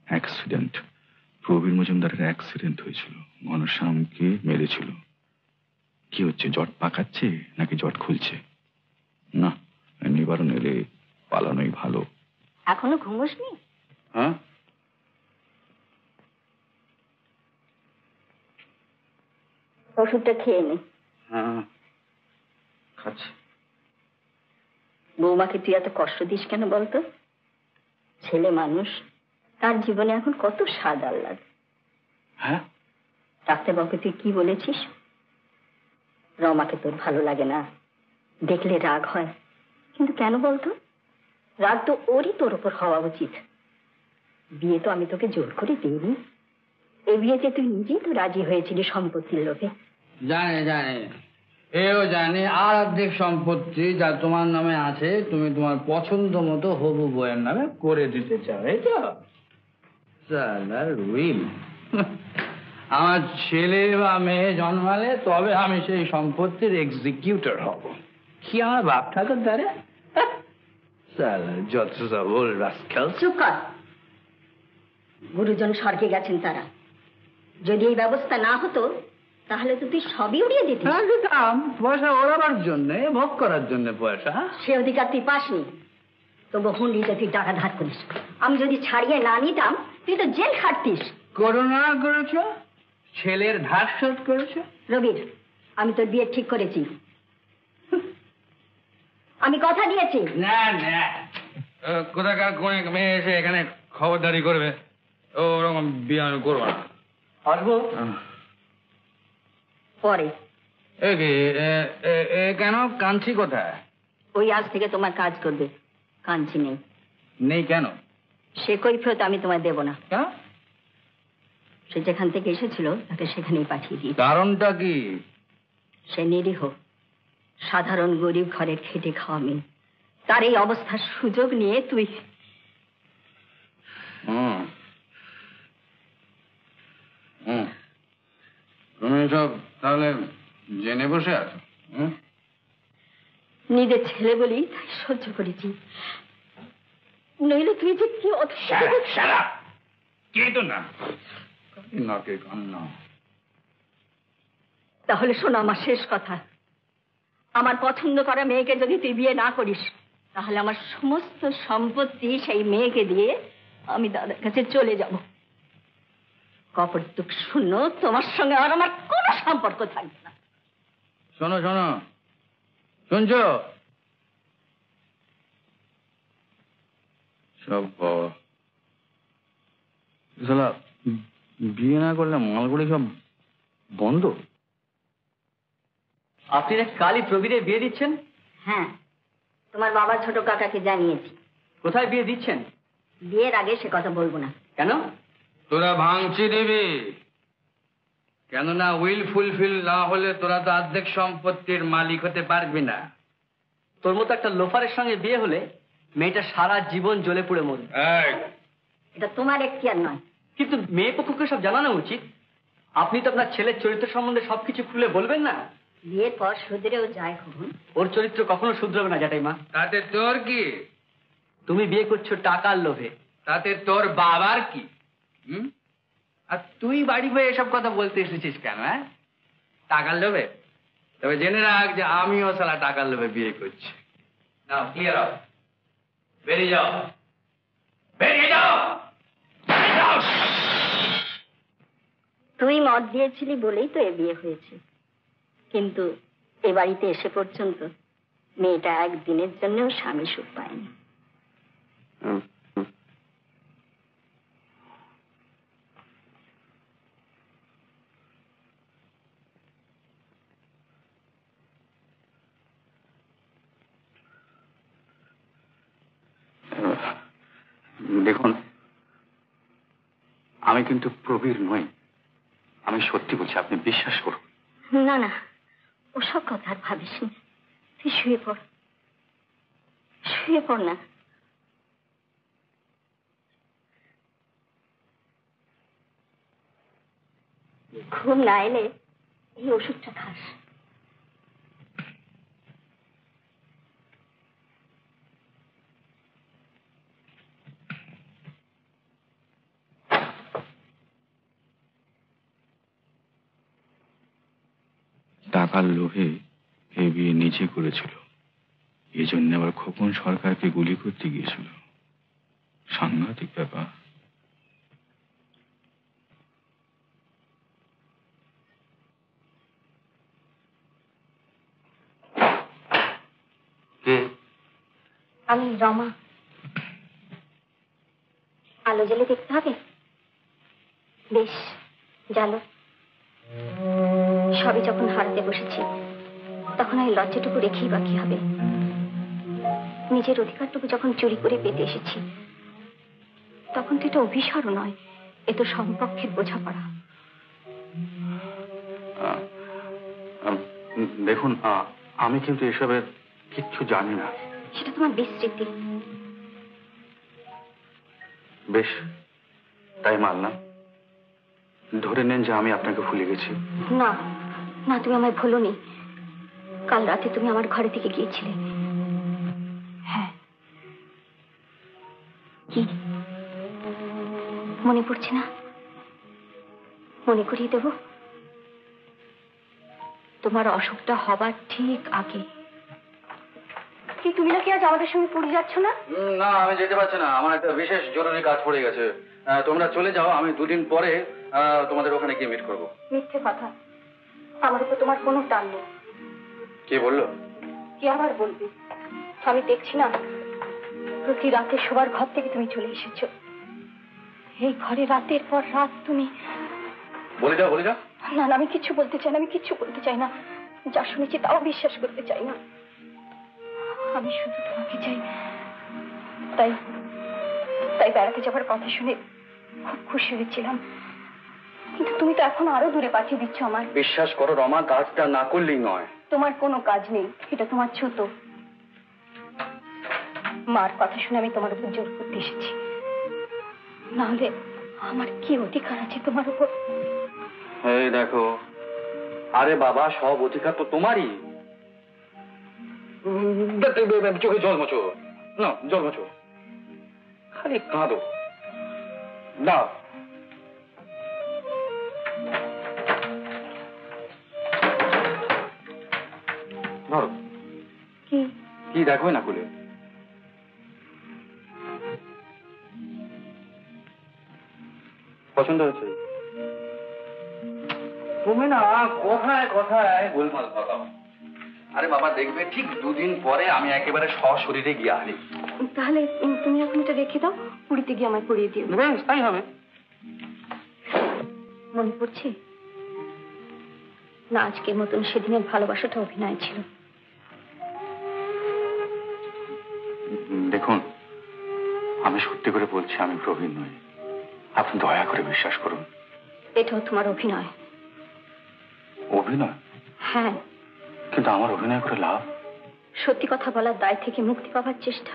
অ্যাক্সিডেন্ট, প্রবীর মজুমদারের অ্যাক্সিডেন্ট হয়েছিল, ঘনশ্যামকে মেরেছিল। কি হচ্ছে, জট পাকাচ্ছে নাকি জট খুলছে? না, নিবারণ এলে পালানোই ভালো। এখনো ঘুমোসনি? হ্যাঁ, ওষুধটা খেয়ে নে। হ্যাঁ খাচ্ছি। বৌমাকে তুই এত কষ্ট দিস কেন বলতো? ছেলে মানুষ, তার জীবনে এখন কত স্বাদ আহ্লাদ। হ্যাঁ, ডাক্তারবাবুকে তুই কি বলেছিস? রমাকে তোর ভালো লাগে না, দেখলে রাগ হয়। কিন্তু কেন বলতো? রাগ তো ওরই তোর ওপর হওয়া উচিত। বিয়ে তো আমি তোকে জোর করে দিইনি। এই বিয়েতে তুই নিজেই তো রাজি হয়েছিলি সম্পত্তির লোভে। জানে জানে, এও জানে। আর অর্ধেক সম্পত্তি যা তোমার নামে আছে তুমি তোমার পছন্দ মতো হবু বইয়ের নামে করে দিতে চাও, এই তো উইল। আমার ছেলে বা মেয়ে জন্মালে তবে আমি সেই সম্পত্তির এক্সিকিউটর হব। কি আমার বাপ ঠাকুর দ্বারে যত সব ওল্ড রাস্কেল। চুপ কর। গুরুজন স্বর্গে গেছেন তারা। যদি এই ব্যবস্থা না হতো তাহলে তো তুই সবই উড়িয়ে দিতিস। পয়সা ওড়াবার জন্য, ভোগ করার জন্য পয়সা। সে অধিকার তুই পাসনি। তবু হুন্ডিতে তুই টাকা ধার করিস। আমি যদি ছাড়িয়ে না নিতাম তুই তো জেল খাটতিস। করোনা করেছ, ছেলের ধার শোধ করেছ। রবির, আমি তোর বিয়ে ঠিক করেছি। আমি কথা দিয়েছি। না না, কোথাকার কোন মেয়ে এসে এখানে খবরদারি করবে, ওরকম বিয়ে আমি করবো না। আসবো পরে। কেন? কাঞ্চি কোথায়? ওই আজ থেকে তোমার কাজ করবে। কাঞ্চি নেই। নেই কেন? সে কৈফিয়ত আমি তোমায় দেব না। কেন? সে যেখান থেকে এসেছিল তাকে সেখানেই পাঠিয়ে দিই। কারণটা কি? সে নিরীহ, সাধারণ গরিব ঘরের খেটে খাওয়া মেয়ে। তার এই অবস্থার সুযোগ নিয়ে তুই। তুমি সব তাহলে জেনে বসে আছো? নিজের ছেলে বলি তাই সহ্য করেছি, নইলে তুই যে কি তাহলে শোনো আমার শেষ কথা। আমার পছন্দ করা মেয়েকে যদি তুই বিয়ে না করিস তাহলে আমার সমস্ত সম্পত্তি সেই মেয়েকে দিয়ে আমি দাদার কাছে চলে যাব। কপটুক শূন্য তোমার সঙ্গে আর আমার কোনো সম্পর্ক থাকবে না। শোনো শোনো, শুনছো? সব শালা বিয়ে না করলে মালগুড়ি সব বন্ধ। আপনি নাকি কালই প্রবীরের বিয়ে দিচ্ছেন? হ্যাঁ, তোমার বাবার ছোট কাকাকে জানিয়েছি। কোথায় বিয়ে দিচ্ছেন? বিয়ের আগে সে কথা বলবো না। কেন? তোরা ভাঙচি দিবি, কেননা উইল ফুলফিল না হলে তোরা তো অর্ধেক সম্পত্তির মালিক হতে পারবি না। তোর মতো একটা লোফারের সঙ্গে বিয়ে হলে মেয়েটা সারা জীবন জ্বলে পুড়ে মরবে। এটা তোমার এখতিয়ার নয়। কিন্তু মেয়ে পক্ষকে সব জানানো উচিত। আপনি তো আপনার ছেলের চরিত্র সম্বন্ধে সবকিছু খুলে বলবেন না? বিয়ের পর শুধরেও যায় কখন? ওর চরিত্র কখনো শুধরাবে না জ্যাঠাইমা। তাতে তোর কি? তুমি বিয়ে করছো টাকার লোভে। তাতে তোর বাবার কি? আর তুই বাড়ি হয়ে এসব কথা বলতে এসেছিস কেন? হ্যাঁ, টাকার লোভে? তবে জেনে রাখ যে আমিও শালা টাকার লোভে বিয়ে করছি। নাও ক্লিয়ার হও, বেরিয়ে যাও, বেরিয়ে যাও। তুই মত দিয়েছিলি বলেই তো এ বিয়ে হয়েছে। কিন্তু এ বাড়িতে এসে পর্যন্ত মেয়েটা একদিনের জন্যও স্বামী সুখ পায়নি। দেখুন, আমি কিন্তু প্রবীর নই। আমি সত্যি বলছি, আপনি বিশ্বাস করুন। না না, ওসব কথা আর ভাবিস না। তুই শুয়ে পড়, শুয়ে পড় না। ঘুম না এলে এই ওষুধটা খাস। টাকার লোভে এ বিয়ে নিজে করেছিল, এই জন্য আবার খোকন সরকারকে গুলি করতে গিয়েছিল। সাংঘাতিক ব্যাপার। কে? আমি রমা। আলো জ্বেলে দেখতে হবে? বেশ, জানো, সবই যখন হারাতে বসেছি তখন এই লজ্জাটুকু রেখেই বা কি হবে? নিজের অধিকারটুকু যখন চুরি করে পেতে এসেছি তখন তো এটা অভিসারও নয়, এ তো সমপক্ষের বোঝাপড়া। দেখুন, আমি কিন্তু এসবের কিচ্ছু জানি না। সেটা তোমার বিস্মৃতি। বেশ, তাই মানলাম। ধরে নেন যে আমি আপনাকে ভুলে গেছি। না না, তুমি আমায় ভুলোনি। কাল রাতে তুমি আমার ঘরে থেকে গিয়েছিলে। হ্যাঁ, কি মনে পড়ছে না? মনে করিয়ে দেব। তোমার অসুখটা হবার ঠিক আগে। কি তুমি নাকি আজ আমাদের সঙ্গে পুরী যাচ্ছ না? না, আমি যেতে পারছি না, আমার একটা বিশেষ জরুরি কাজ পড়ে গেছে। তোমরা চলে যাও, আমি দুদিন পরে তোমাদের ওখানে গিয়ে মিট করবো। মিথ্যে কথা, আমার উপর তোমার কোনো টান নেই। কে বললো? কি আবার বলবি? আমি দেখছি না, প্রতি রাতে শোবার ঘর থেকে তুমি চলে এসেছো। এই ঘরে রাতের পর রাত তুমি। বলে যাও, বলে যাও। না না, আমি কিচ্ছু বলতে চাই না, আমি কিচ্ছু বলতে চাই না। যা শুনেছি তাও বিশ্বাস করতে চাই না। আমি শুধু তোমাকে চাই। তাই তাই বেড়াতে যাবার কথা শুনে খুব খুশি হয়েছিলাম। কিন্তু তুমি তো এখন আরো দূরে পাঠিয়ে দিচ্ছ আমার। বিশ্বাস করো রমা, কাজটা না করলেই নয়। তোমার কোনো কাজ নেই, এটা তোমার ছোট। মার কথা শুনে আমি তোমার উপর জোর করতে এসেছি, নাহলে আমার কি অধিকার আছে তোমার উপর? এই দেখো, আরে বাবা, সব অধিকার তো তোমারই। চোখে জল মোছো না, জল মোছো, খালি কাঁদো। দাও। ধরো। কি কি দেখোই না খুলে? পছন্দ হয়েছে? তুমি না কথায় কথায় গোলমাল পাকাও। আরে বাবা, দেখবে ঠিক দুদিন পরে আমি একেবারে সশরীরে গিয়ে হারিয়ে তাহলে তুমি এখন এটা রেখে দাও, পুরীতে গিয়ে আমায় পরিয়ে দিও। বেশ, তাই হবে। মনে পড়ছে না আজকের মতন সেদিনের ভালোবাসাটা অভিনয় ছিল? দেখুন, আমি সত্যি করে বলছি আমি প্রবীণ নই, আপনি দয়া করে বিশ্বাস করুন। এটাও তোমার অভিনয়। অভিনয়? হ্যাঁ। কিন্তু আমার অভিনয় করে লাভ? সত্যি কথা বলার দায় থেকে মুক্তি পাওয়ার চেষ্টা।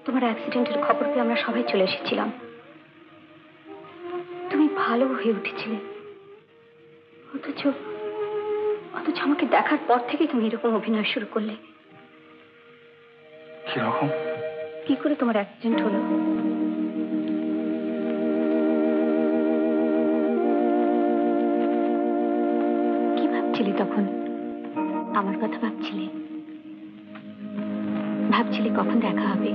তোমার অ্যাক্সিডেন্টের খবর পেয়ে আমরা সবাই চলে এসেছিলাম। তুমি ভালো হয়ে উঠেছিলে, অথচ অথচ আমাকে দেখার পর থেকে তুমি এরকম অভিনয় শুরু করলে। কিরকম? কি করে তোমার অ্যাক্সিডেন্ট হলো? কি ভাবছিলে তখন? আমার কথা ভাবছিলে? ভাবছিলে কখন দেখা হবে,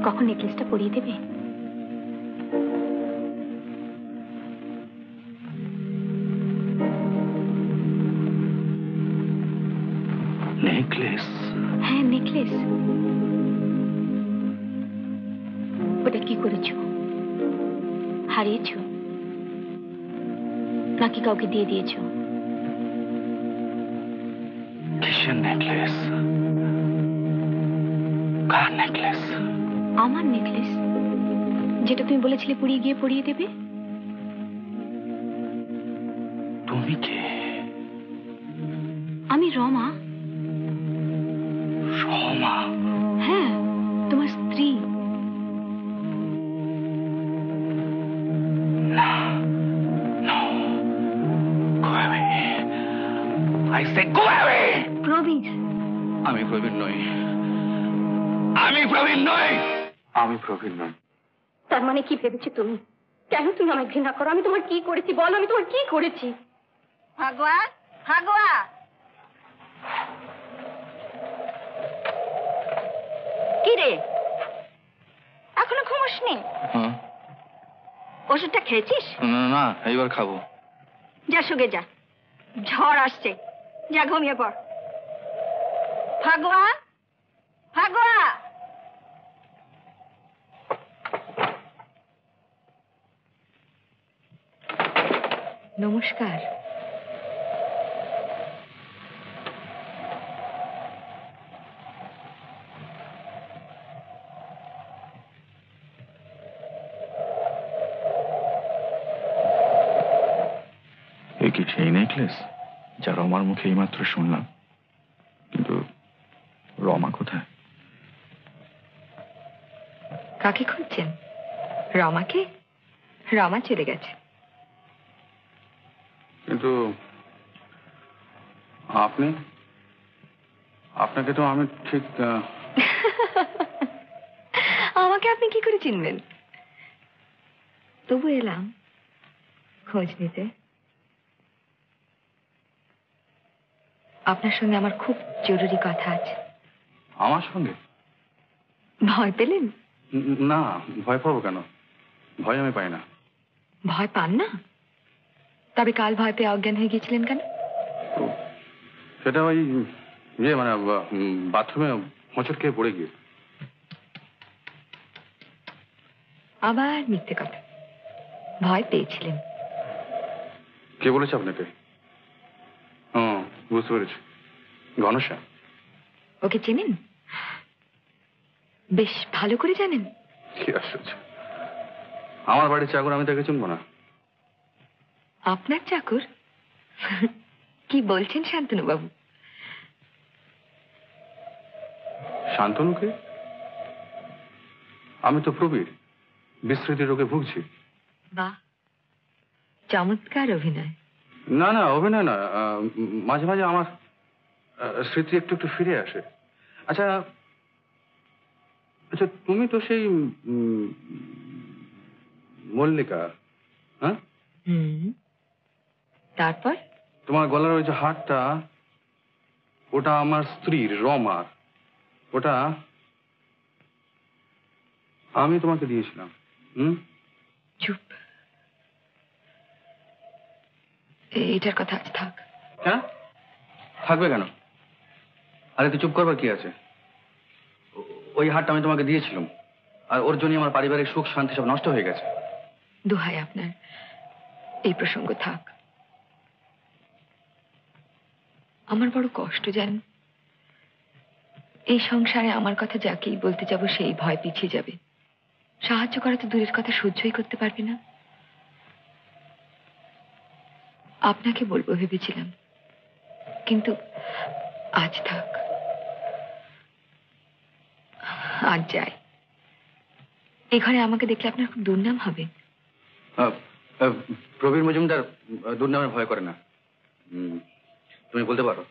কখন নেকলেসটা পরিয়ে দেবে? নেকলেস? হ্যাঁ, নেকলেস। ওটা কি করেছো? হারিয়েছো নাকি কাউকে দিয়ে দিয়েছো? কিসের নেকলেস? কার নেকলেস? আমার নেকলেস, যেটা তুমি বলেছিলে পুড়িয়ে গিয়ে পরিয়ে দেবে। তুমি কে? আমি রমা। রমা? হ্যাঁ, তোমার স্ত্রী। না, no. Go away. I said go away. প্রবীণ। আমি প্রবীণ নই। আমি প্রবীণ নই। আমি প্রবীণ নই। তার মানে কি ভেবেছো তুমি? কেন তুমি আমায় ঘৃণা করো? আমি তোমার কি করেছি বলো? আমি তোমার কি করেছি? ভাগোয়া, ভাগোয়া, কি রে এখনো ঘুমোসনি? ওষুধটা খেয়েছিস? না না, এইবার খাবো। যা শুগে যা, ঝড় আসছে, যা ঘুমিয়ে পড়। ভাগোয়া, ভাগোয়া। নমস্কার। এ কি সেই নেকলেস যা রমার মুখে এইমাত্র শুনলাম? কিন্তু রমা কোথায়? কাকে খুঁজছেন? রমাকে? রমা চলে গেছে। কিন্তু আপনি, আপনাকে তো আমি ঠিক আমাকে আপনি কি করে চিনবেন? তবু এলাম খোঁজ নিতে। আপনার সঙ্গে আমার খুব জরুরি কথা আছে। আমার সঙ্গে? ভয় পেলেন? না, ভয় পাবো কেন? ভয় আমি পাই না। ভয় পান না? তবে কাল ভয় পেয়ে অজ্ঞান হয়ে গিয়েছিলেন কেন? সেটা ওই মানে বাথরুমে হোঁচট খেয়ে পড়ে গিয়ে। আবার মিথ্যে কথা। ভয় পেয়েছিলেন। কে বলেছে আপনাকে? বুঝতে পেরেছি, ঘনশ্যাম। ওকে চেনেন? বেশ ভালো করে জানেন? কি আশ্চর্য, আমার বাড়ির চাকর, আমি তাকে চিনবো না? আপনার চাকর? কি বলছেন শান্তনু বাবু? শান্তনুকে? আমি তো প্রবীর, বিস্মৃতি রোগে ভুগছি। বাহ, চমৎকার অভিনয়। না না, অভিনয় না, মাঝে মাঝে আমার স্মৃতি একটু একটু ফিরে আসে। আচ্ছা আচ্ছা, তুমি তো সেই মল্লিকা, হ্যাঁ? তারপর? তোমার গলার ওই যে হারটা, ওটা আমার স্ত্রীর, রমার। ওটা আমি তোমাকে দিয়েছিলাম। চুপ, এটার কথা আজ থাক। কেন থাকবে? কেন? আরে তুই চুপ করবার কি আছে? ওই হারটা আমি তোমাকে দিয়েছিলাম, আর ওর জন্য আমার পারিবারিক সুখ শান্তি সব নষ্ট হয়ে গেছে। দোহাই আপনার, এই প্রসঙ্গ থাক। আমার বড় কষ্ট জানেন, এই সংসারে আমার কথা যাকেই বলতে যাব সেই ভয় পিছিয়ে যাবে। সাহায্য করা তো দূরের কথা, সহ্যই করতে পারবে না। আপনাকে বলবো ভেবেছিলাম, কিন্তু আজ থাক, আজ যাই। এই ঘরে আমাকে দেখলে আপনার খুব দুর্নাম হবে। প্রবীর মজুমদার দুর্নামের ভয় করে না, তুমি বলতে পারো।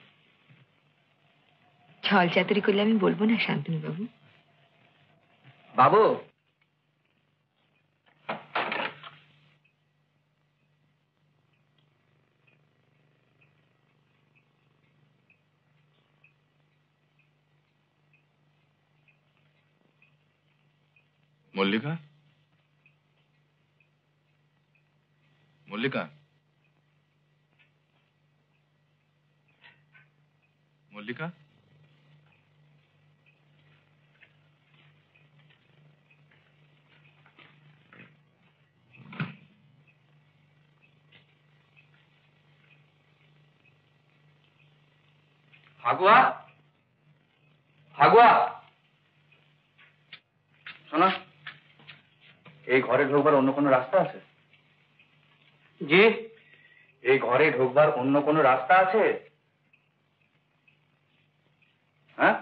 ছল চাতুরি করলে আমি বলবো না শান্তনু বাবু। বাবু, মল্লিকা, মল্লিকা, মল্লিকা, ফাগুয়া, ফাগুয়া, শোনো, এই ঘরে ঢোকবার অন্য কোনো রাস্তা আছে? জি, এই ঘরে ঢোকবার অন্য কোনো রাস্তা আছে? হ্যাঁ,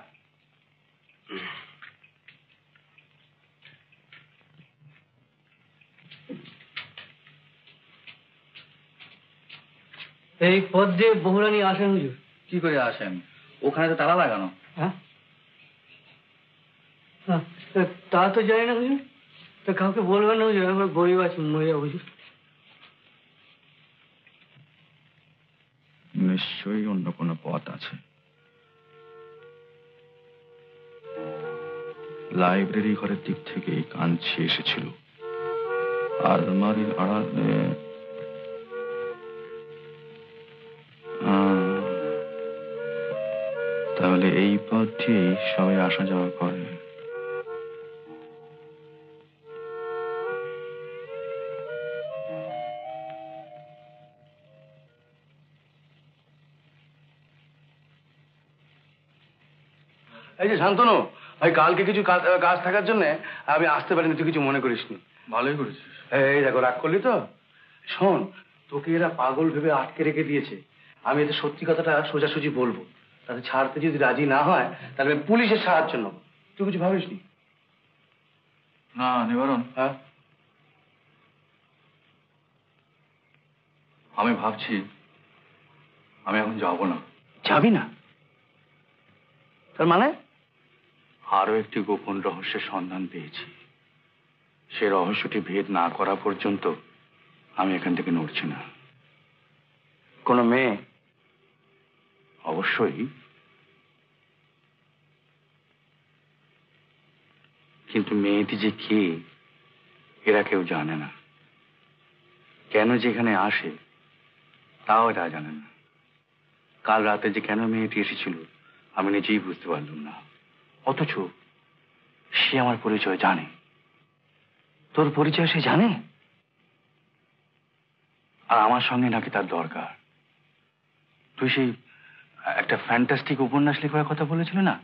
এই পথ দিয়ে বহুরানী আসেন হুজুর। কি করে আসেন? ওখানে তো তালা লাগানো। হ্যাঁ, তা তো জানি না হুজুর। তা কাউকে বলবেন না হুজুর, আমার গরিব আছে, মরে যাবো হুজুর। নিশ্চয়ই অন্য কোনো পথ আছে। লাইব্রেরি ঘরের দিক থেকে কাঞ্চি এসেছিল, আলমারির আড়ালে তাহলে এই পথ দিয়ে সবাই আসা যাওয়া করে। এই যে শান্তনু, ওই কালকে কিছু কাজ থাকার জন্য আমি আসতে পারিনি, তুই কিছু মনে করিস নি। ভালোই করেছিস। এই দেখো, রাগ করলি তো? শোন, তোকে এরা পাগল ভেবে আটকে রেখে দিয়েছে। আমি এতে সত্যি কথাটা সোজাসুজি বলবো, তাতে ছাড়তে যদি রাজি না হয় তাহলে আমি পুলিশের সাহায্য নেবো। তুই কিছু ভাবিস নি? না নিবারণ, হ্যাঁ, আমি ভাবছি আমি এখন যাব না। যাবি না? তার মানে? আরো একটি গোপন রহস্যের সন্ধান পেয়েছি। সে রহস্যটি ভেদ না করা পর্যন্ত আমি এখান থেকে নড়ছি না। কোনো মেয়ে? অবশ্যই, কিন্তু মেয়েটি যে কে এরা কেউ জানে না। কেন যেখানে আসে তাও এরা জানে না। কাল রাতে যে কেন মেয়েটি এসেছিল আমি নিজেই বুঝতে পারলাম না, অথচ সে আমার পরিচয় জানে। তোর পরিচয় সে জানে? আর আমার সঙ্গে নাকি তার দরকার। তুই সেই একটা ফ্যান্টাস্টিক উপন্যাস লেখার কথা বলেছিল না,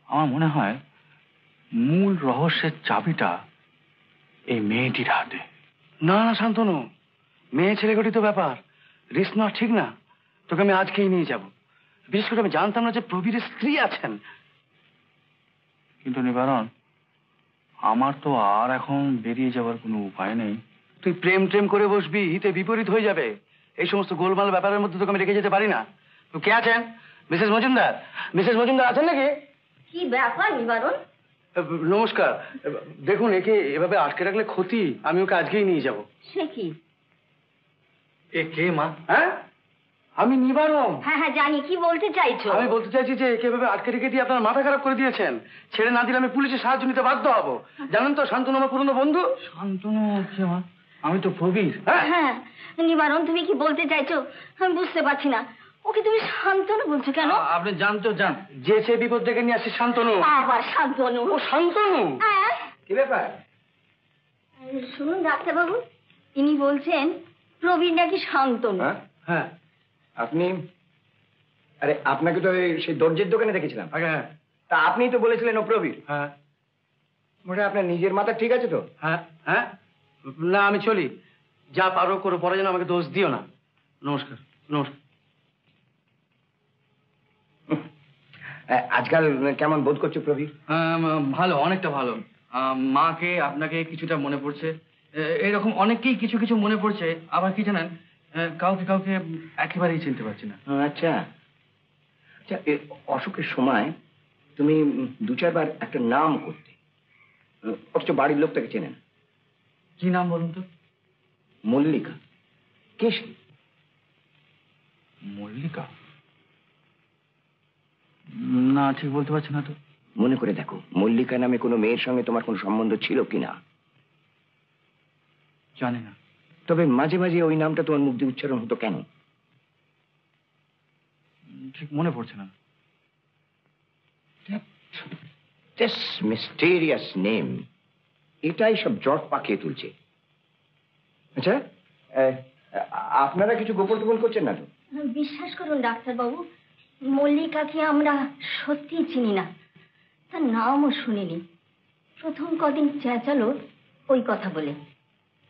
আমার মনে হয় মূল রহস্যের চাবিটা এই মেয়েটির হাতে। না না শান্তনু, মেয়ে ছেলে গঠিত ব্যাপার, রিস্ক নেওয়া ঠিক না। তোকে আমি আজকেই নিয়ে যাব। বিশেষ করে আমি জানতাম না যে প্রবীরের স্ত্রী আছেন। কিন্তু নিবারণ, আমার তো আর এখন বেরিয়ে যাওয়ার কোনো উপায় নেই। তুই প্রেম ট্রেম করে বসবি, হিতে বিপরীত হয়ে যাবে। এই সমস্ত গোলমাল ব্যাপারের মধ্যে তোকে আমি রেখে যেতে পারি না। তো কে আছেন? মিসেস মজুমদার? মিসেস মজুমদার আছেন নাকি? কি ব্যাপার নিবারণ? নমস্কার। দেখুন, একে এভাবে আটকে রাখলে ক্ষতি, আমি ওকে আজকেই নিয়ে যাব। সে কি? এ কে মা? হ্যাঁ, আমি নিবারণ। হ্যাঁ হ্যাঁ জানি, কি বলতে চাইছো? আমি বলতে চাইছি যে একে এভাবে আটকে রেখে দিয়ে আপনার মাথা খারাপ করে দিয়েছেন। ছেড়ে না দিলে আমি পুলিশের সাহায্য নিতে বাধ্য হব। জানেন তো, শান্তনু আমার পুরনো বন্ধু। শান্তনু কে মা? আমি তো প্রবীর। হ্যাঁ নিবারণ, তুমি কি বলতে চাইছো আমি বুঝতে পারছি না। ওকে তুমি শান্তনু বলছো কেন? আপনি জানতো যান, যে সে বিপদ ডেকে নিয়ে আসছে শান্তনু। আবার শান্তনু? ও শান্তনু? কি ব্যাপার? শুনুন ডাক্তারবাবু, ইনি বলছেন প্রবীর নাকি শান্তনু। হ্যাঁ, আপনি, আরে আপনাকে তো সেই দর্জির দোকানে দেখেছিলাম। হ্যাঁ। তা আপনিই তো বলেছিলেন ও প্রবীর। হ্যাঁ। মোটে আপনার নিজের মাথা ঠিক আছে তো? হ্যাঁ হ্যাঁ, না আমি চলি, যা পারো করো, পরে যেন আমাকে দোষ দিও না। নমস্কার। নমস্কার। আজকাল কেমন বোধ করছো প্রবীর? ভালো, অনেকটা ভালো। মাকে, আপনাকে কিছুটা মনে পড়ছে, এরকম অনেককেই কিছু কিছু মনে পড়ছে। আবার কি জানেন, কাউকে কাউকে একেবারেই চিনতে পারছি না। আচ্ছা আচ্ছা, অসুখের সময় তুমি 2-4 বার একটা নাম করতে, অথচ বাড়ির লোক তাকে চেনে না। কি নাম বলুন তো? মল্লিকা। কে সে? মল্লিকা? না, ঠিক বলতে পারছি না তো। মনে করে দেখো, মল্লিকা নামে কোনো মেয়ের সঙ্গে তোমার কোনো সম্বন্ধ ছিল কিনা? জানি না। তবে মাঝে মাঝে ওই নামটা তোমার মুখ দিয়ে উচ্চারণ হতো কেন? ঠিক মনে পড়ছে না। This mysterious name, এটাই সব জট পাকিয়ে তুলছে। আচ্ছা, আপনারা কিছু গোপন টোপন করছেন না তো? বিশ্বাস করুন ডাক্তারবাবু, মল্লিকাকে আমরা সত্যিই চিনি না, তার নামও শুনিনি। প্রথম কদিন চেঁচালো ওই কথা বলে,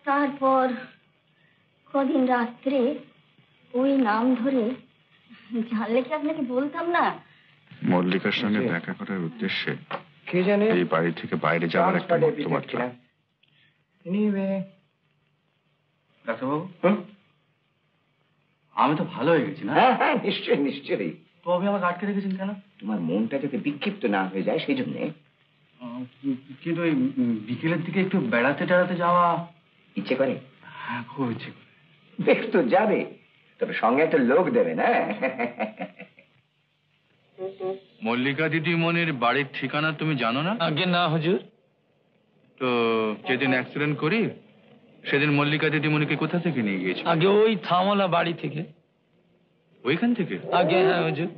তারপর কদিন রাত্রে ওই নাম ধরে, জানলে কি আপনাকে বলতাম না। মল্লিকার সঙ্গে দেখা করার উদ্দেশ্যে কে জানে এই বাড়ি থেকে বাইরে যাওয়ার একটা মতবার্তা। ডাক্তারবাবু, আমি তো ভালো হয়ে গেছি না? হ্যাঁ হ্যাঁ, নিশ্চয়ই নিশ্চয়ই। তো আপনি আমাকে আটকে রেখেছেন কেন? তোমার মনটা যাতে বিক্ষিপ্ত না হয়ে যায় সেই জন্যে। কিন্তু এই বিকেলের দিকে একটু বেড়াতে টেড়াতে যাওয়া ইচ্ছে করে? হ্যাঁ, খুব ইচ্ছে করে। বেশ তো যাবে, তবে সঙ্গে একটা লোক দেবে না। মল্লিকা দিদিমণির বাড়ির ঠিকানা তুমি জানো না? আগে না হুজুর। তো যেদিন অ্যাক্সিডেন্ট করি সেদিন মল্লিকা দিদিমণিকে কোথা থেকে নিয়ে গিয়েছো? আগে ওই থামলা বাড়ি থেকে। ওইখান থেকে? আগে হ্যাঁ হুজুর।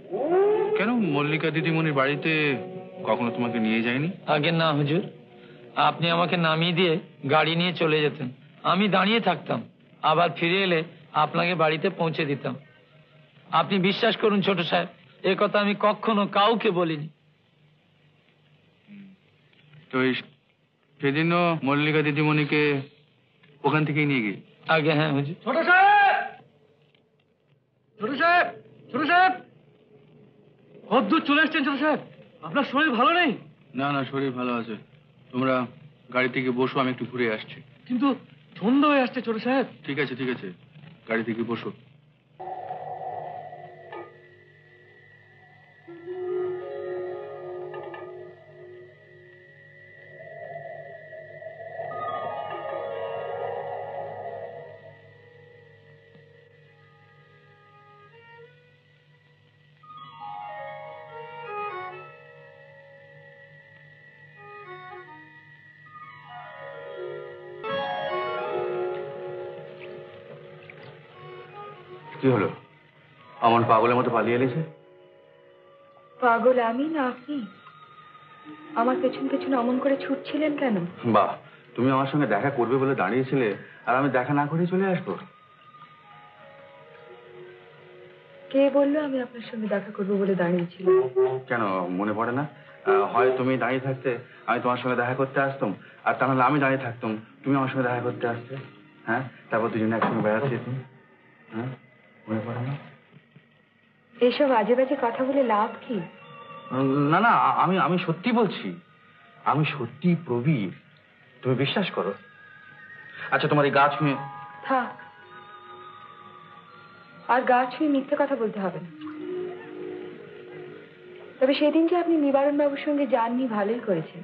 কেন মল্লিকা দিদিমণির বাড়িতে কখনো তোমাকে নিয়ে যায়নি? আগে না হুজুর, আপনি আমাকে নামিয়ে দিয়ে গাড়ি নিয়ে চলে যেতেন, আমি দাঁড়িয়ে থাকতাম, আবার ফিরে এলে আপনাকে বাড়িতে পৌঁছে দিতাম। আপনি বিশ্বাস করুন ছোট সাহেব, এ কথা আমি কখনো কাউকে বলিনি। তো সেদিনও মল্লিকা দিদিমণিকে ওখান থেকেই নিয়ে গিয়ে? আগে হ্যাঁ হুজুর। ছোট সাহেব, ছোট সাহেব, ছোট সাহেব, কতদূর চলে এসছেন ছোট সাহেব? আপনার শরীর ভালো নেই? না না, শরীর ভালো আছে। তোমরা গাড়ি থেকে বসো, আমি একটু ঘুরে আসছি। কিন্তু সন্ধ্যা হয়ে আসছে ছোট সাহেব। ঠিক আছে ঠিক আছে, গাড়ি থেকে বসো। কি হলো, আমার পাগলের মতো পালিয়ে এলেছে? পাগল আমি না আপনি? আমার পেছন পেছন অমন করে ছুটছিলেন কেন? বাহ, তুমি আমার সঙ্গে দেখা করবে বলে দাঁড়িয়েছিলে, আর আমি দেখা না করে চলে আসবো? কে বললো আমি আপনার সঙ্গে দেখা করবো বলে দাঁড়িয়েছিলাম? কেন মনে পড়ে না? হয় তুমি দাঁড়িয়ে থাকতে, আমি তোমার সঙ্গে দেখা করতে আসতাম, আর তা নাহলে আমি দাঁড়িয়ে থাকতাম, তুমি আমার সঙ্গে দেখা করতে আসতে। হ্যাঁ, তারপর দুজনে একসঙ্গে বেড়াতে যেতাম। হ্যাঁ, মনে পড়ে না? এইসব আজে বাজে কথা বলে লাভ কি? না না, আমি সত্যি বলছি, আমি সত্যি প্রবীর, তুমি বিশ্বাস করো। আচ্ছা, তোমার এই গা ছুঁয়ে। থাক, আর গা ছুঁয়ে মিথ্যে কথা বলতে হবে না। তবে সেদিন যে আপনি নিবারণ বাবুর সঙ্গে যাননি, ভালোই করেছেন।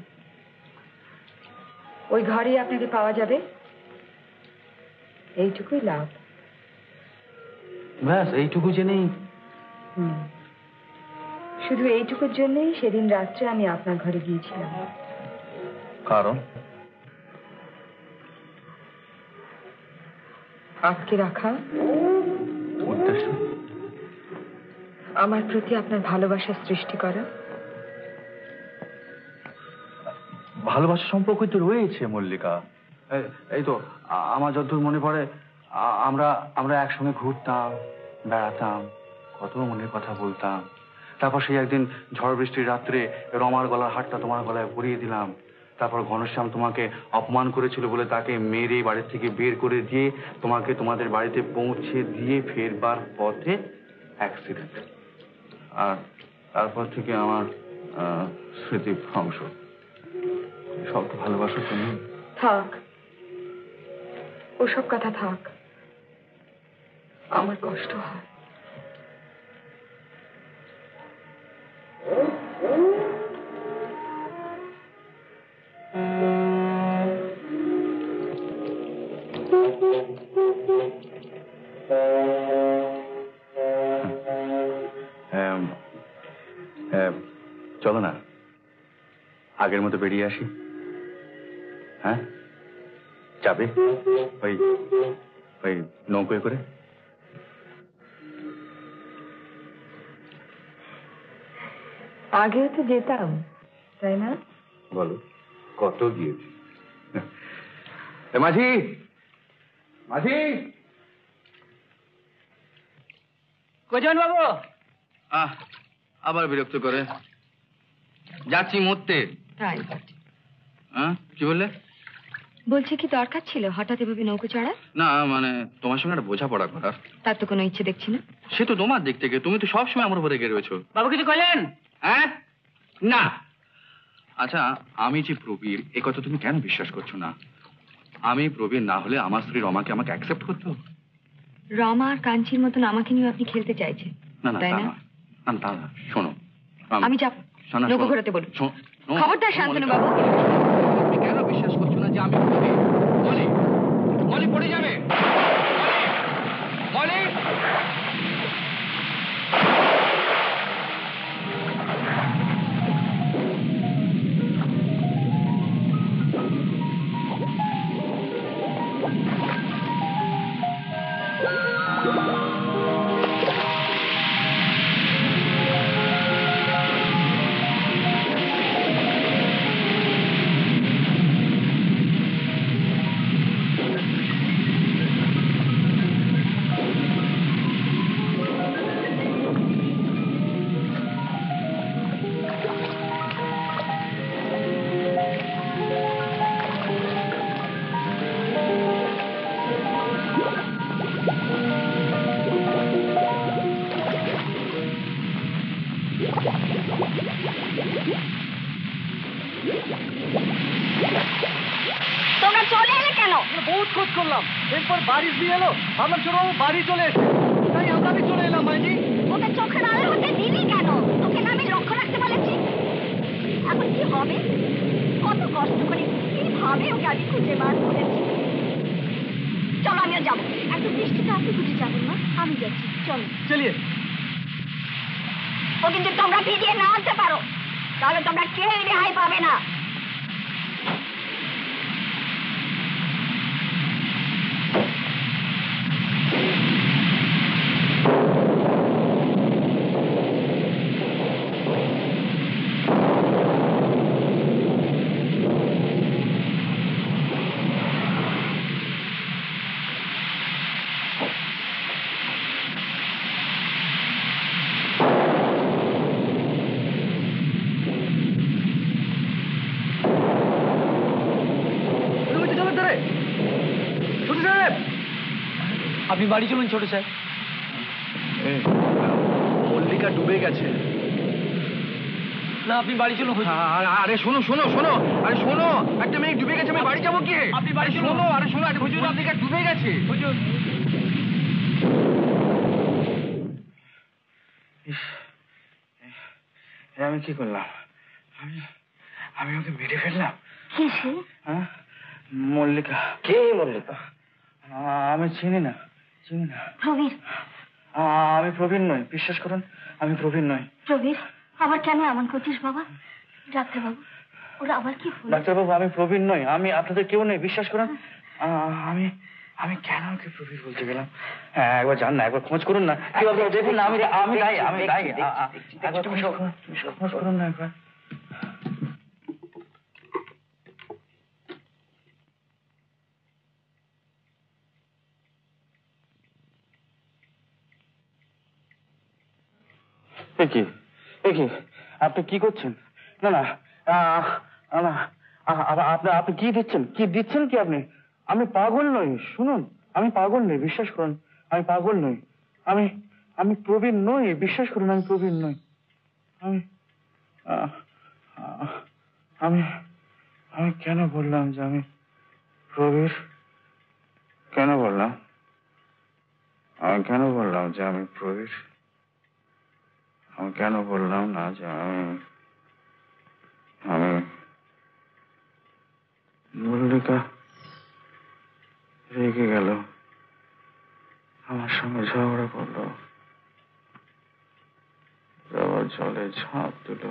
ওই ঘরেই আপনাকে পাওয়া যাবে, এইটুকুই লাভ। ব্যাস এইটুকু জেনেই? শুধু এইটুকুর জন্যই সেদিন রাত্রে আমি আপনার ঘরে গিয়েছিলাম। কারণ? আটকে রাখা। উদ্দেশ্য? আমার প্রতি আপনার ভালোবাসার সৃষ্টি করা? ভালোবাসার সম্পর্কই তো রয়েছে মল্লিকা। এই তো আমার যতদূর মনে পড়ে আমরা আমরা একসঙ্গে ঘুরতাম, বেড়াতাম, কত মনের কথা বলতাম। তারপর সেই একদিন ঝড় বৃষ্টির রাত্রে রমার গলার হারটা তোমার গলায় পরিয়ে দিলাম। তারপর ঘনশ্যাম তোমাকে অপমান করেছিল বলে তাকে মেরে বাড়ির থেকে বের করে দিয়ে তোমাকে তোমাদের বাড়িতে পৌঁছে দিয়ে ফেরবার পথে অ্যাক্সিডেন্ট। আর তারপর থেকে আমার স্মৃতি ভ্রংশ। সব তো ভালোবাসার জন্য। থাক, ওসব কথা থাক, আমার কষ্ট হয়। চলো না আগের মতো বেরিয়ে আসি। হ্যাঁ যাবে ওই ওই নৌকোয় করে? আগেও তো যেতাম, তাই না? বলো কত গিয়েছি। মাঝি, মাঝি। কোজন বাবু আবার বিরক্ত করে। যাচ্ছি মরতে। তাই কি বললে? বলছি কি দরকার ছিল হঠাৎ এভাবে নৌকো চড়া? না মানে তোমার সঙ্গে একটা বোঝাপড়া করার। তার তো কোনো ইচ্ছে দেখছি না। সে তো তোমার দিক থেকে, তুমি তো সবসময় আমার উপরে রেগে রয়েছো। বাবু কিছু কইলেন? হ্যাঁ না। আচ্ছা আমি যে প্রবীর এ কথা তুমি কেন বিশ্বাস করছো না? আমি প্রবীর না হলে আমার স্ত্রী রমাকে আমাকে অ্যাকসেপ্ট করতো? রমা আর কাঞ্চির মতন আমাকে নিয়ে আপনি খেলতে চাইছেন, না না তাই না? তা না, শোনো আমি যাব নৌকো ঘোরাতে বলুন। খবরদার শান্তনু বাবু। তুমি কেন বিশ্বাস করছো না যে আমি প্রবীর? মলি, মলি পড়ে যাবে। মলি, তোমরা চলে এলে কেন? বহুত খোঁজ করলাম, এরপর বাড়ি দিয়ে এলো, ভাবলাম চলো বাড়ি চলে এসে, তাই আমরা চলে এলাম। মাইজি ওকে চোখের আড়াল হতে দিলি কেন? তোকে না আমি লক্ষ্য রাখতে বলেছি। এখন কি হবে? কত কষ্ট করে কিভাবে ওকে আমি খুঁজে বার করেছি। চলো আমিও যাবো। এত বৃষ্টিতে আপনি খুঁজে যাবেন না, আমি যাচ্ছি। চলো চলিয়ে। ওকে যদি তোমরা ফিরিয়ে না আনতে পারো তাহলে তোমরা কেউ রেহাই পাবে না। আপনি বাড়ি চলুন ছোট সাহেব। মল্লিকা ডুবে গেছে। না আপনি বাড়ি চলুন। আরে শোনো শোনো শোনো, আরে শোনো, একটা মেয়ে ডুবে গেছে, আমি বাড়ি যাবো কি? আপনি বাড়ি শোনো, আরে শোনো, আরে হুজুর মল্লিকা ডুবে গেছে। হুজুর আমি কি করলাম? আমি ওকে মেরে ফেললাম। হ্যাঁ মল্লিকা। কে মল্লিকা? আমি চিনি না, চিনি না। প্রবীর? আমি প্রবীর নই, বিশ্বাস করুন আমি প্রবীর নই। প্রবীর আবার কেন এমন করছিস বাবা? ডাক্তারবাবু ওরা আবার কি হলো? ডাক্তারবাবু আমি প্রবীর নই, আমি আপনাদের কেউ নেই, বিশ্বাস করুন। আমি কেন ওকে প্রবীর বলতে গেলাম? হ্যাঁ, একবার জান না, একবার খোঁজ করুন না। দেখুন না, আমি দায়ী। তুমি খোঁজ করুন না একবার। কি আপনি কি করছেন? না না, আপনি কি দিচ্ছেন কি আপনি? আমি পাগল নই, শুনুন, আমি পাগল নই, বিশ্বাস করুন, আমি পাগল নই। আমি প্রবীণ নই, বিশ্বাস করুন, আমি প্রবীণ নই। আমি কেন বললাম যে আমি প্রবীর? কেন বললাম যে আমি প্রবীর? আমি কেন বললাম না যে আমি মল্লিকা রেগে গেল, আমার সঙ্গে ঝগড়া করলো, আবার জলে ঝাঁপ দিল।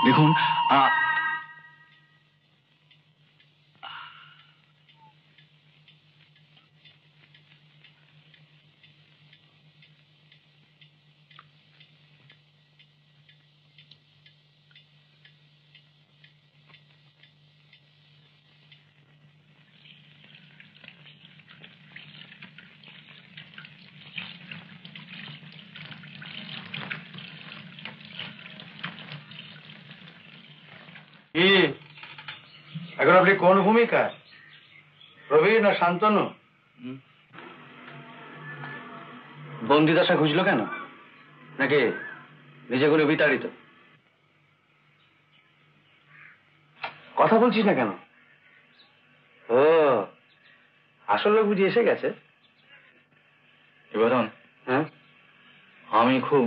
দেখুন, এখন আপনি কোন ভূমিকা, প্রবীর না শান্তনু? বন্দিদশা খুঁজলো কেন? নাকি নিজে কোনো বিতাড়িত? কথা বলছিস না কেন? ও, আসল লোক বুঝি এসে গেছে। এবার হ্যাঁ, আমি খুব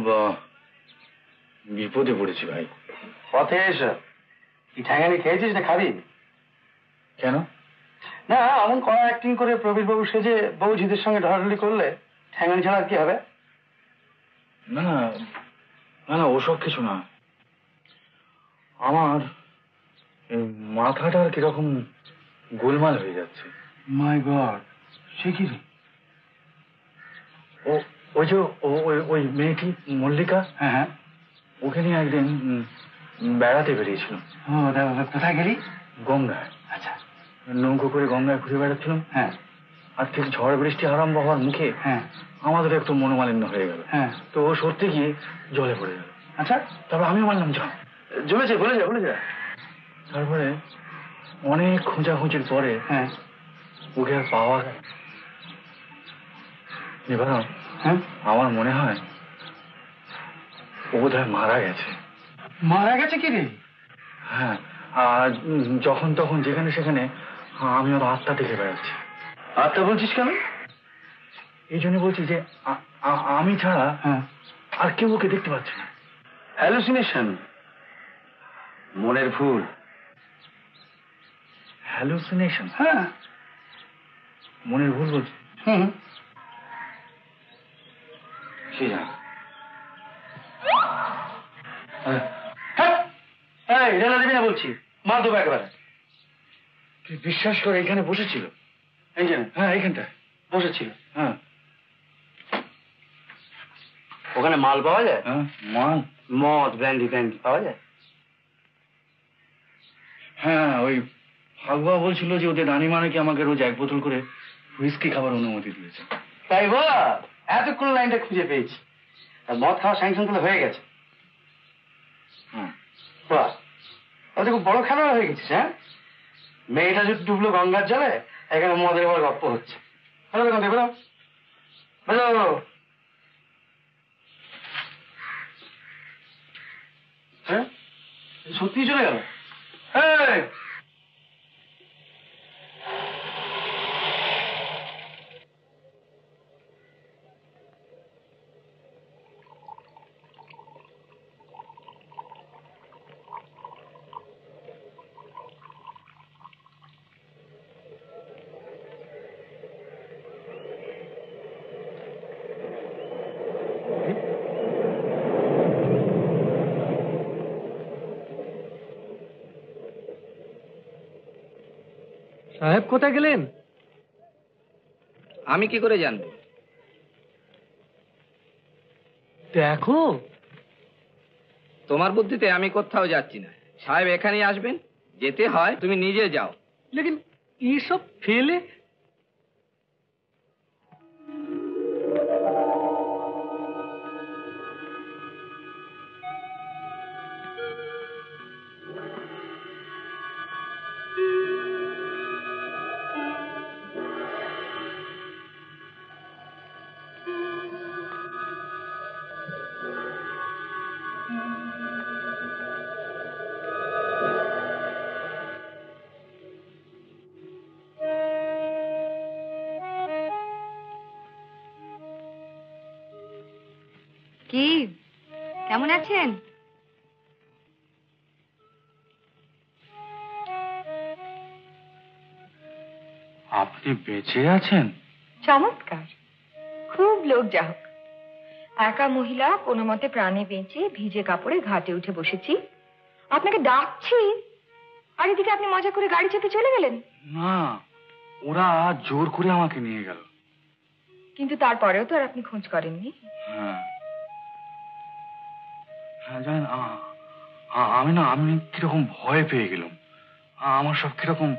বিপদে পড়েছি ভাই। পথে এসে কি ঠ্যাঙানি খেয়েছিস না খাবি? কেন? না, এমন কড়া অ্যাক্টিং করে প্রবীর বাবু সেজে বউঝিদের সঙ্গে ঢলাঢলি করলে ঠ্যাঙানি ছাড়া আর কি হবে? না না না না, ওসব কিছু না। আমার মাথাটা কিরকম গোলমাল হয়ে যাচ্ছে। মাই গড, সে কি রে? ওই যে ওই মেয়েটি মল্লিকা, হ্যাঁ হ্যাঁ, ওকে নিয়ে একদিন বেড়াতে বেরিয়েছিল। ও, কোথায় গেলি? গঙ্গায়। আচ্ছা, নৌকো করে গঙ্গায় ঘুরে বেড়াচ্ছিলাম। হ্যাঁ, আর ঠিক ঝড় বৃষ্টি আরম্ভ হওয়ার মুখে হ্যাঁ, আমাদের একটু মনোমালিন্য হয়ে গেল। হ্যাঁ, তো ও সত্যি গিয়ে জলে পড়ে গেল। আচ্ছা, তারপর আমিও মানলাম জল জমেছে, বলে যা। তারপরে অনেক খোঁজাখুঁজির পরে হ্যাঁ, ওকে আর পাওয়া যায়। নিবারণ, হ্যাঁ, আমার মনে হয় ও বোধহয় মারা গেছে। মারা গেছে কি রে? হ্যাঁ, আর যখন তখন যেখানে সেখানে আমি ওর আত্মা দেখে বেড়াচ্ছি। আত্মা বলছিস কেন? এই জন্য বলছি যে আমি ছাড়া আর কেউ ওকে দেখতে পাচ্ছে না। হ্যালুসিনেশন, মনের ভুল। হ্যালুসিনেশন? হ্যাঁ, মনের ভুল বলছি। হুম, সে জানে। এই রেলা দিবি না বলছি, মা দেবো একবারে। তুই বিশ্বাস করে এখানে বসেছিল? এই যে, হ্যাঁ, এইখানটা বসেছিল। হ্যাঁ, ওখানে মাল পাওয়া যায়? হ্যাঁ, মাল, মদ, ব্র্যান্ডি পাওয়া যায়? হ্যাঁ, ওই ফাগুয়া বলছিল যে ওদের রানীমা নাকি আমাকে রোজ 1 বোতল করে হুইস্কি খাবার অনুমতি দিয়েছে। তাই বল, এতক্ষণ লাইনটা খুঁজে পেয়েছি। আর মদ খাওয়া স্যাংশন তাহলে হয়ে গেছে। বাহ, ও তো খুব বড় খেলোয়াড় হয়ে গেছিস। হ্যাঁ, মেয়েটা যদি ডুবলো গঙ্গার জলে, এখানে মদের বড় গপ্প হচ্ছে। হ্যালো, দেখুন দেখো, হ্যালো, হ্যাঁ সত্যি চলে গেল। সাহেব কোথায় গেলেন? আমি কি করে জানবো? দেখো, তোমার বুদ্ধিতে আমি কোথাও যাচ্ছি না। সাহেব এখানেই আসবেন, যেতে হয় তুমি নিজে যাও। লেকিন এইসব ফেলে কি কেমন আছেন? আপনি বেঁচে আছেন? চমৎকার, খুব লোক যা হোক। একা মহিলা কোনো মতে প্রাণে বেঁচে ভিজে কাপড়ে ঘাটে উঠে বসেছি, আপনাকে ডাকছি, আর এদিকে আপনি মজা করে গাড়ি চেপে চলে গেলেন। না, ওরা জোর করে আমাকে নিয়ে গেল। কিন্তু তারপরেও তো আর আপনি খোঁজ করেননি। হ্যাঁ হ্যাঁ, জানেন আমি কিরকম ভয় পেয়ে গেলাম। আমার সব কিরকম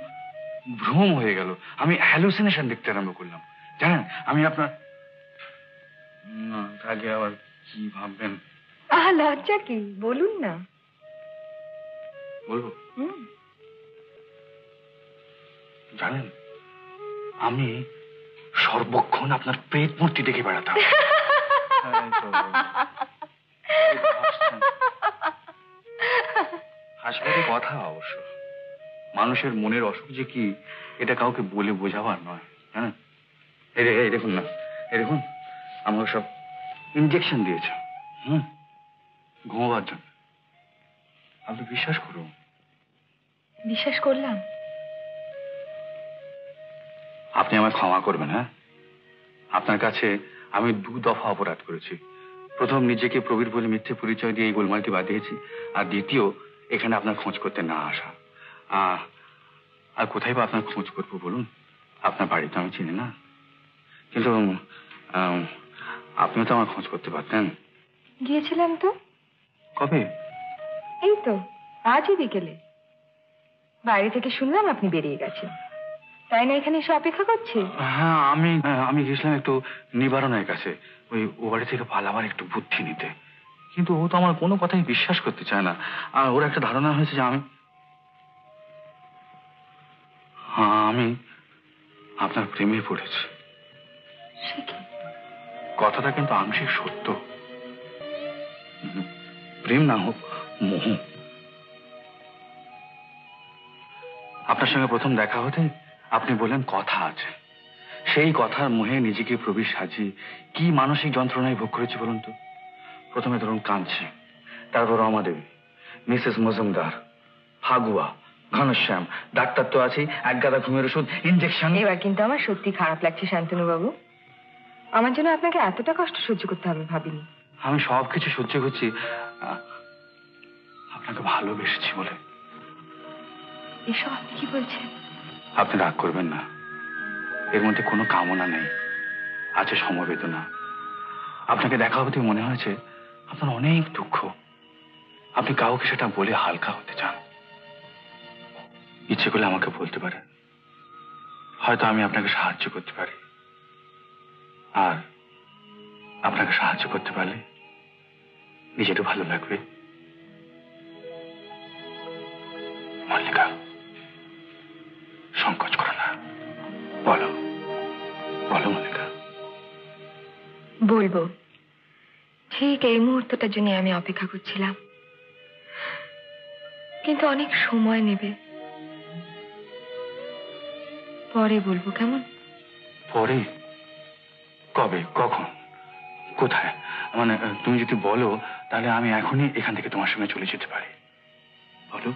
ভ্রম হয়ে গেল। আমি হ্যালুসিনেশন দেখতে আরম্ভ করলাম। জানেন, আমি আপনার না তাকে আবার কি ভাববেন। লজ্জা কি, বলুন না। বলবো? জানেন, আমি সর্বক্ষণ আপনার প্রেত মূর্তি দেখে বেড়াতাম। হাসপাতালে কথা অবশ্য, মানুষের মনের অসুখ যে কি এটা কাউকে বলে বোঝাবার নয়, জানেন। এই দেখুন না, এই দেখুন, আমাকে সব ইনজেকশন দিয়েছে ঘুমাবার জন্য। আপনি বিশ্বাস করুন। বিশ্বাস করলাম। আপনি আমায় ক্ষমা করবেন। হ্যাঁ, আপনার কাছে আমি 2 দফা অপরাধ করেছি। প্রথম, নিজেকে প্রবীর বলে মিথ্যে পরিচয় দিয়ে এই গোলমালটি বাঁধিয়েছি, আর দ্বিতীয়, এখানে আপনার খোঁজ করতে না আসা। আর কোথায় বা আপনার খোঁজ করবো বলুন? আপনার বাড়ি তো আমি চিনি না। কিন্তু আপনিও তো আমার খোঁজ করতে পারতেন। গিয়েছিলাম তো। কবে? এই তো আজই বিকেলে। বাইরে থেকে শুনলাম আপনি বেরিয়ে গেছেন, তাই না এখানে এসে অপেক্ষা করছি। হ্যাঁ, আমি গেছিলাম একটু নিবারণের কাছে, ও বাড়ি থেকে পালাবার একটু বুদ্ধি নিতে। কিন্তু ও তো আমার কোনো কথাই বিশ্বাস করতে চায় না। আর ওর একটা ধারণা হয়েছে যে আমি আপনার প্রেমে পড়েছি। কথাটা কিন্তু আংশিক সত্য। প্রেম না হোক, মোহ। আপনার সঙ্গে প্রথম দেখা হতে আপনি বললেন কথা আছে। সেই কথার মোহে নিজেকে প্রবীর সাজিয়ে কি মানসিক যন্ত্রণায় ভোগ করেছি বলুন তো। প্রথমে ধরুন কাঞ্চি, তারপর রমাদেবী, মিসেস মজুমদার, ফাগুয়া, ঘনশ্যাম, ডাক্তার তো আছেই, এক গাদা ঘুমের ওষুধ, ইনজেকশন। এবার কিন্তু আমার সত্যি খারাপ লাগছে শান্তনু বাবু। আমার জন্য আপনাকে এতটা কষ্ট সহ্য করতে হবে ভাবিনি। আমি সবকিছু সহ্য করছি আপনাকে ভালোবেসেছি বলে। এসব আপনি কি বলছেন? আপনি রাগ করবেন না, এর মধ্যে কোনো কামনা নেই, আছে সমবেদনা। আপনাকে দেখা হতে মনে হয়েছে আপনার অনেক দুঃখ, আপনি কাউকে সেটা বলে হালকা হতে চান। ইচ্ছে করলে আমাকে বলতে পারেন, হয়তো আমি আপনাকে সাহায্য করতে পারি। আর আপনাকে সাহায্য করতে পারলে নিজেরও ভালো লাগবে। মল্লিকা, সংকোচ করো না, বলো বলো মল্লিকা। বলবো, ঠিক এই মুহূর্তটার জন্য আমি অপেক্ষা করছিলাম, কিন্তু অনেক সময় নেবে। পরে বলবো, কেমন? পরে? কবে, কখন, কোথায়? মানে তুমি যদি বলো তাহলে আমি এখনই এখান থেকে তোমার সঙ্গে চলে যেতে পারি। বলো।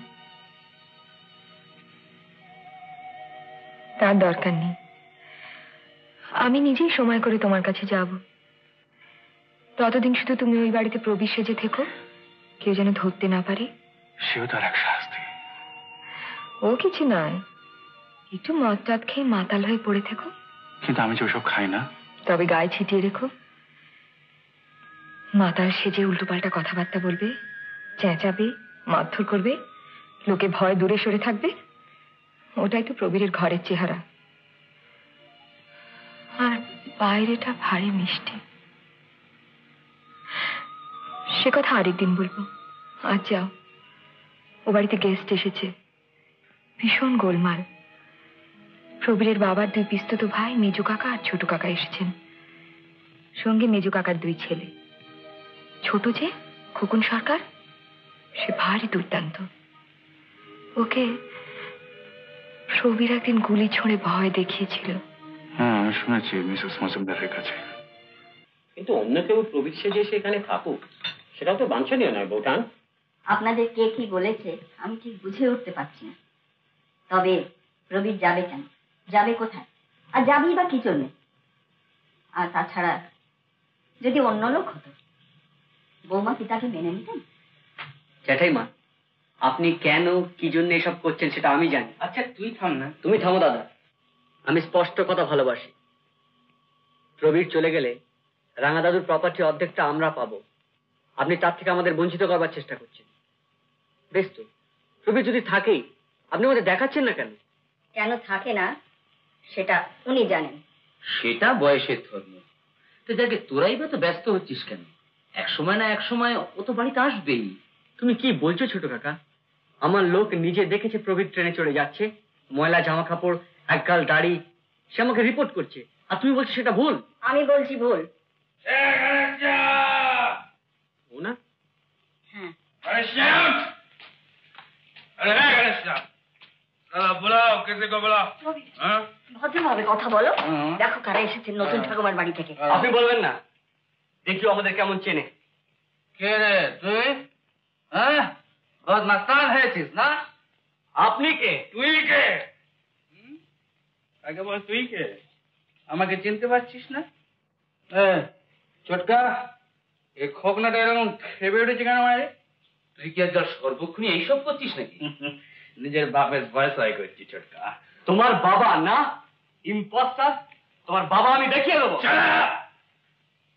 তার দরকার নেই, আমি নিজেই সময় করে তোমার কাছে যাব। ততদিন শুধু তুমি ওই বাড়িতে প্রবেশ সেজে থেকো, কেউ যেন ধরতে না পারে। সেও তার এক শাস্তি। ও কিছু নয়, একটু মদ টদ খেয়ে মাতাল হয়ে পড়ে থেকো। কিন্তু আমি যে ওসব খাই না। তবে গায়ে ছিটিয়ে রেখো। মাতাল সেজে উল্টোপাল্টা কথাবার্তা বলবে, চেঁচাবে, মারধর করবে, লোকে ভয় দূরে সরে থাকবে। ওটাই তো প্রবীরের ঘরের চেহারা। আর বাইরেটা ভারী মিষ্টি। সে কথা আরেকদিন বলবো। আজ যাও, ও বাড়িতে গেস্ট এসেছে, ভীষণ গোলমাল। প্রবীরের বাবার 2 পিস্তত ভাই, মেজু কাকা আর ছোট কাকা এসেছেন, সঙ্গে মেজু কাকার 2 ছেলে। ছোট যে খোকন সরকার, সে ভারী দুর্দান্ত। ওকে প্রবীর একদিন গুলি ছুঁড়ে ভয় দেখিয়েছিল। হ্যাঁ, আমি শুনেছি মিসেস মজুমদারের কাছে। কিন্তু অন্য কেউ প্রবীর সেজে সেখানে থাকুক, সেটাও তো বাঞ্ছনীয় নয় বৌঠান। আপনাদের কে কি বলেছে আমি ঠিক বুঝে উঠতে পারছি না। তবে প্রবীর যাবে কেন, যাবে কোথায়, আর যাবেই বা কি জন্যে? আর তাছাড়া যদি অন্য লোক হতো, বৌমা কি তাকে মেনে নিতেন? জ্যাঠাইমা, আপনি কেন কি জন্য এসব করছেন সেটা আমি জানি। আচ্ছা তুই থাম না। তুমি থামো দাদা, আমি স্পষ্ট কথা ভালোবাসি। প্রবীর চলে গেলে রাঙা দাদুর প্রপার্টি অর্ধেকটা আমরা পাবো, আপনি তার থেকে আমাদের বঞ্চিত করবার চেষ্টা করছেন। বেশ তো, প্রবীর যদি থাকেই, আপনি আমাদের দেখাচ্ছেন না কেন? কেন থাকে না সেটা উনি জানেন। সেটা বয়সের ধর্ম। তো যাকে তোরাই বা তো ব্যস্ত হচ্ছিস কেন? এক সময় না এক সময় ও তো বাড়িতে আসবেই। তুমি কি বলছো ছোট কাকা? আমার লোক নিজে দেখেছে প্রবীর ট্রেনে চড়ে যাচ্ছে, ময়লা জামা কাপড়, একগাল দাড়ি, সে আমাকে রিপোর্ট করছে, আর তুমি বলছো সেটা ভুল? আমি বলছি ভুল। ও না? হ্যাঁ। ভদ্রভাবে কথা বলো। দেখো কারা এসেছে নতুন ঠাকুমার বাড়ি থেকে। আপনি বলবেন না? দেখিও আমাদের কেমন চেনে। কে রে তুই? হ্যাঁ, বদমাস্তান হয়েছিস না? আপনি কে? তুই কে? আগে বল তুই কে? আমাকে চিনতে পারছিস না? চটকা, এই খোকনাটা এরকম খেপে উঠেছে কেন মায়ের? তুই কি আজকাল সর্বক্ষণই এইসব করছিস নাকি? নিজের বাপের ভয় সয় করছিস চটকা। তোমার বাবা না ইম্পোস্টার, তোমার বাবা আমি দেখিয়ে দেবো।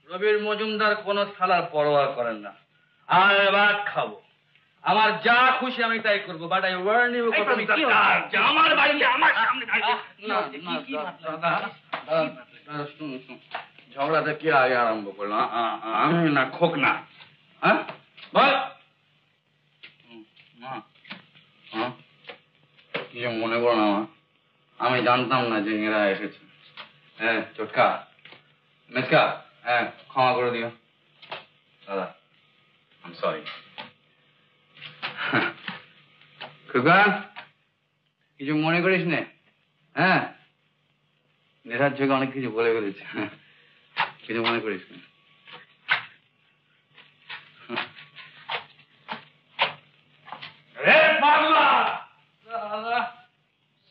রবির মজুমদার কোন শালার পরোয়া করেন না। আর ভাত খাবো, আমার যা খুশি আমি তাই করবো, বাট আই ওয়ার্ন ইউ। আমার বাড়িতে আমার সামনে ঝগড়াটা কি আগে আরম্ভ করলাম? আমি না খোক না? হ্যাঁ বল। কিছু মনে করো না, আমি জানতাম না যে এরা এসেছে। হ্যাঁ চটকা, মেচকা, হ্যাঁ ক্ষমা করে দিও দাদা, আই এম সরি। খোকা, কিছু মনে করিস নে? হ্যাঁ, নেশার চোখে অনেক কিছু বলে ফেলেছে, কিছু মনে করিস না।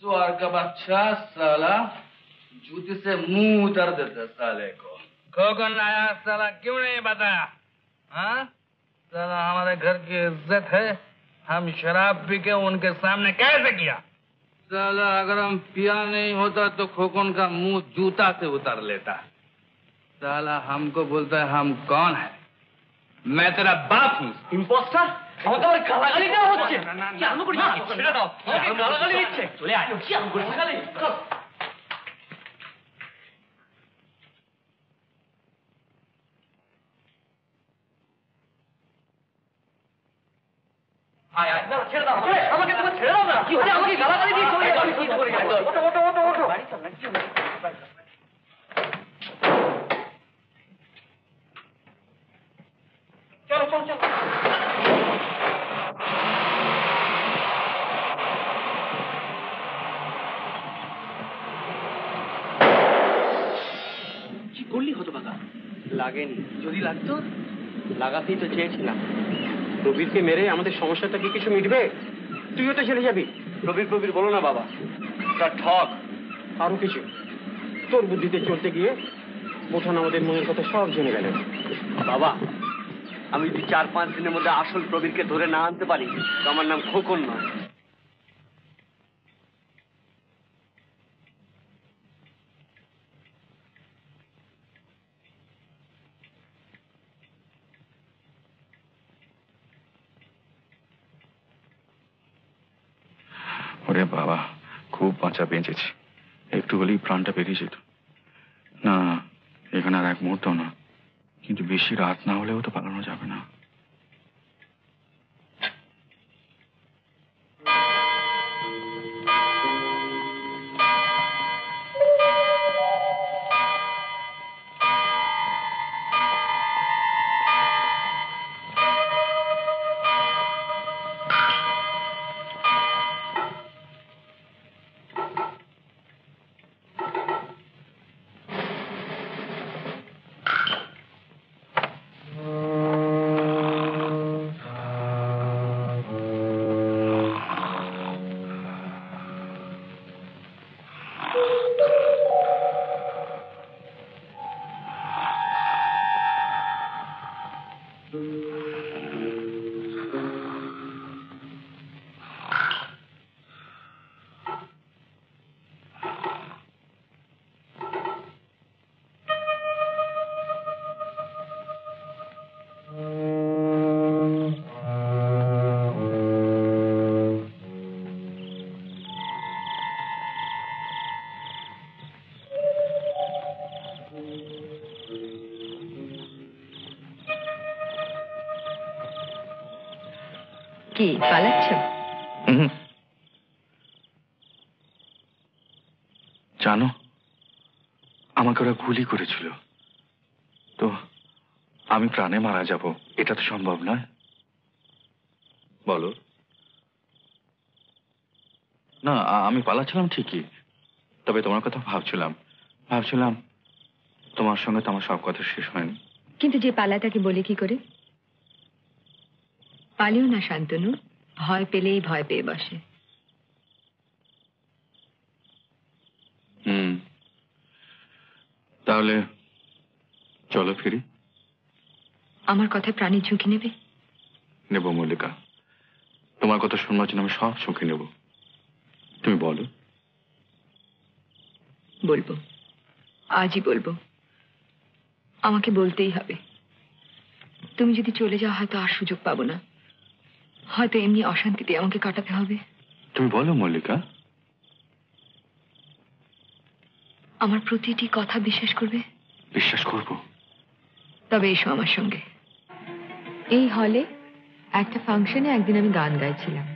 सुअर का बच्चा साला जूते से मुंह उतर देता साले को। खोकन आया साला क्यों नहीं बताया? हाँ साला हमारे घर की इज्जत है, हम शराब पी के उनके सामने कैसे किया? साला अगर हम पिया नहीं होता तो खोकन का मुंह जूता से उतार लेता। साला हमको बोलता है हम कौन है? मैं तेरा बाप हूँ। ইম্পোস্টার, আমাকে আবার গালাগালি দেওয়া হচ্ছে। কি আরম্ভ করেছি? ছেড়ে দাও, আমাকে গালাগালি দিচ্ছে। চলে আয়, কি আরম্ভ করেছি গালি? আয় আয়, না ছেড়ে দাও আমাকে, তোমার ছেড়ে দাও না। কি হচ্ছে? আমাকে গালাগালি দিয়ে চলে যাও। কি করে গেল? ওঠো ওঠো ওঠো ওঠো। চলো চলো চলো। কি করলি হতভাগা? লাগেনি। যদি লাগতো? লাগাতেই তো চেয়েছিলাম। প্রবীরকে মেরে আমাদের সমস্যাটা কি কিছু মিটবে? তুইও তো চলে যাবি। প্রবীর বলো না বাবা, তার ঠক আরো কিছু। তোর বুদ্ধিতে চলতে গিয়ে বোঠান আমাদের মনের কথা সব জেনে গেলেন। বাবা, আমি যদি 4-5 দিনের মধ্যে আসল প্রবীরকে ধরে না আনতে পারি তো আমার নাম খোকন নয়। ওরে বাবা, খুব বাঁচা বেঁচেছি। একটু হলেই প্রাণটা বেরিয়ে যেত। না, এখানে আর এক মুহূর্ত না, কিন্তু বেশি রাত না হলেও তো পালানো যাবে না। কি পালাচ্ছ? জানো, আমাকে ওরা গুলি করেছিল, তো আমি প্রাণে মারা যাব এটা তো সম্ভব নয়। বলো না, আমি পালাচ্ছিলাম ঠিকই, তবে তোমার কথা ভাবছিলাম তোমার সঙ্গে তো আমার সব কথা শেষ হয়নি। কিন্তু যে পালা তাকে বলে কি করে? পালিও না শান্তনু, ভয় পেলেই ভয় পেয়ে বসে। তাহলে চলো ফিরি। আমার কথায় প্রাণীর ঝুঁকি নেবে? নেব মল্লিকা, তোমার কথা শুনবার জন্য আমি সব ঝুঁকি নেব। তুমি বলো। বলবো, আজই বলবো। আমাকে বলতেই হবে। তুমি যদি চলে যাও হয়তো আর সুযোগ পাবো না, হয়তো এমনি অশান্তিতে আমাকে কাটাতে হবে। তুমি বলো মল্লিকা। আমার প্রতিটি কথা বিশ্বাস করবে? বিশ্বাস করব। তবে এসো আমার সঙ্গে। এই হলে একটা ফাংশনে একদিন আমি গান গাইছিলাম।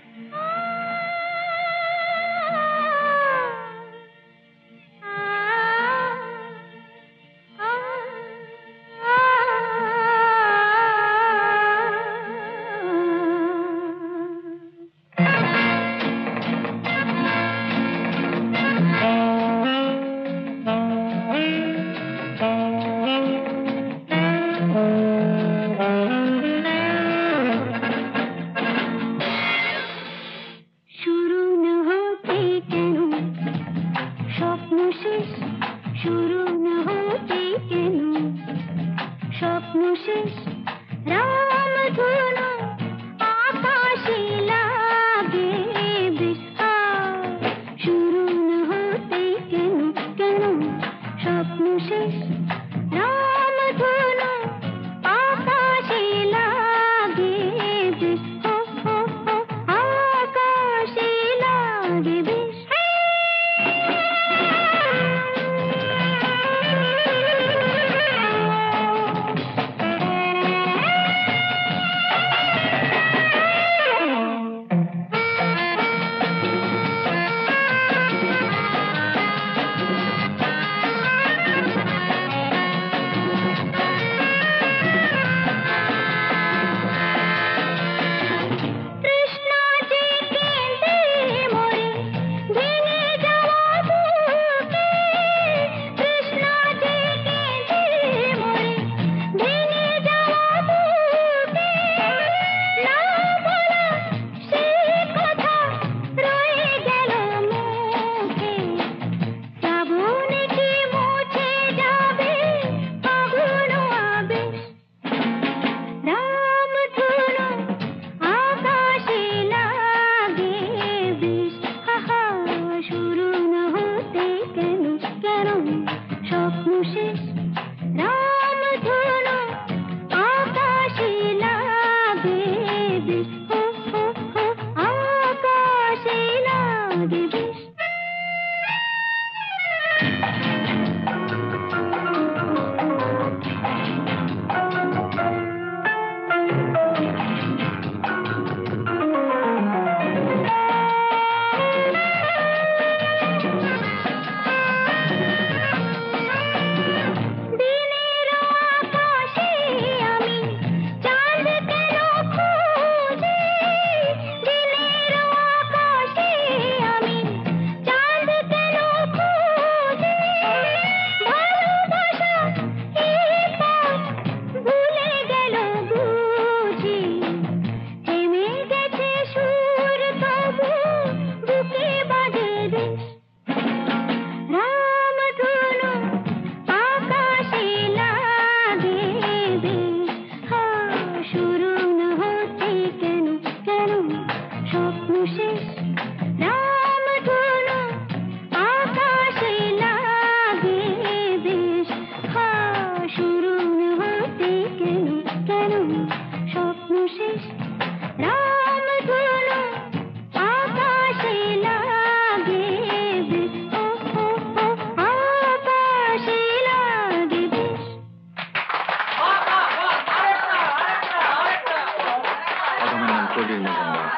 কবির মজুমদার।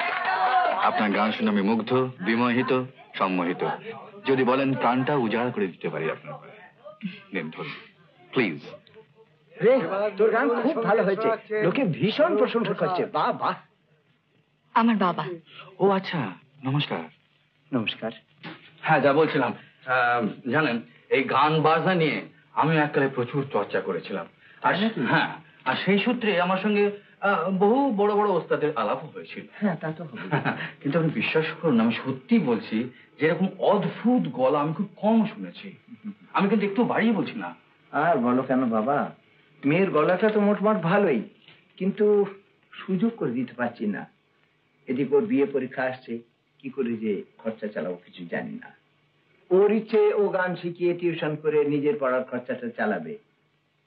আপনার গান শুনে আমি মুগ্ধ, বিমোহিত, সম্মোহিত। যদি বলেন প্রাণটা উজাড় করে দিতে পারি আপনার পায়ে। নেন ধরুন প্লিজ। রে, তোর গান খুব ভালো হয়েছে, লোকে ভীষণ প্রশংসা করছে। বাহ বাহ। আমার বাবা। ও আচ্ছা, নমস্কার। নমস্কার। হ্যাঁ, যা বলছিলাম, জানেন এই গান বাজনা নিয়ে আমি এককালে প্রচুর চর্চা করেছিলাম। আর হ্যাঁ, আর সেই সূত্রে আমার সঙ্গে বহু বড় বড় ওস্তাদের আলাপ হয়েছিল। হ্যাঁ, তা তো হবে। কিন্তু আপনি বিশ্বাস করুন, আমি সত্যি বলছি যে এরকম অদ্ভুত গলা আমি খুব কম শুনেছি। আমি কিন্তু একটু বাড়িয়ে বলছি না। আর বলো কেন বাবা, মেয়ের গলাটা তো মোটমাট ভালোই, কিন্তু সুযোগ করে দিতে পারছি না। এদিক ওর বিয়ে পরীক্ষা আসছে, কি করে যে খরচা চালাবো কিছু জানি না। ওর ইচ্ছে ও গান শিখিয়ে টিউশন করে নিজের পড়ার খরচাটা চালাবে।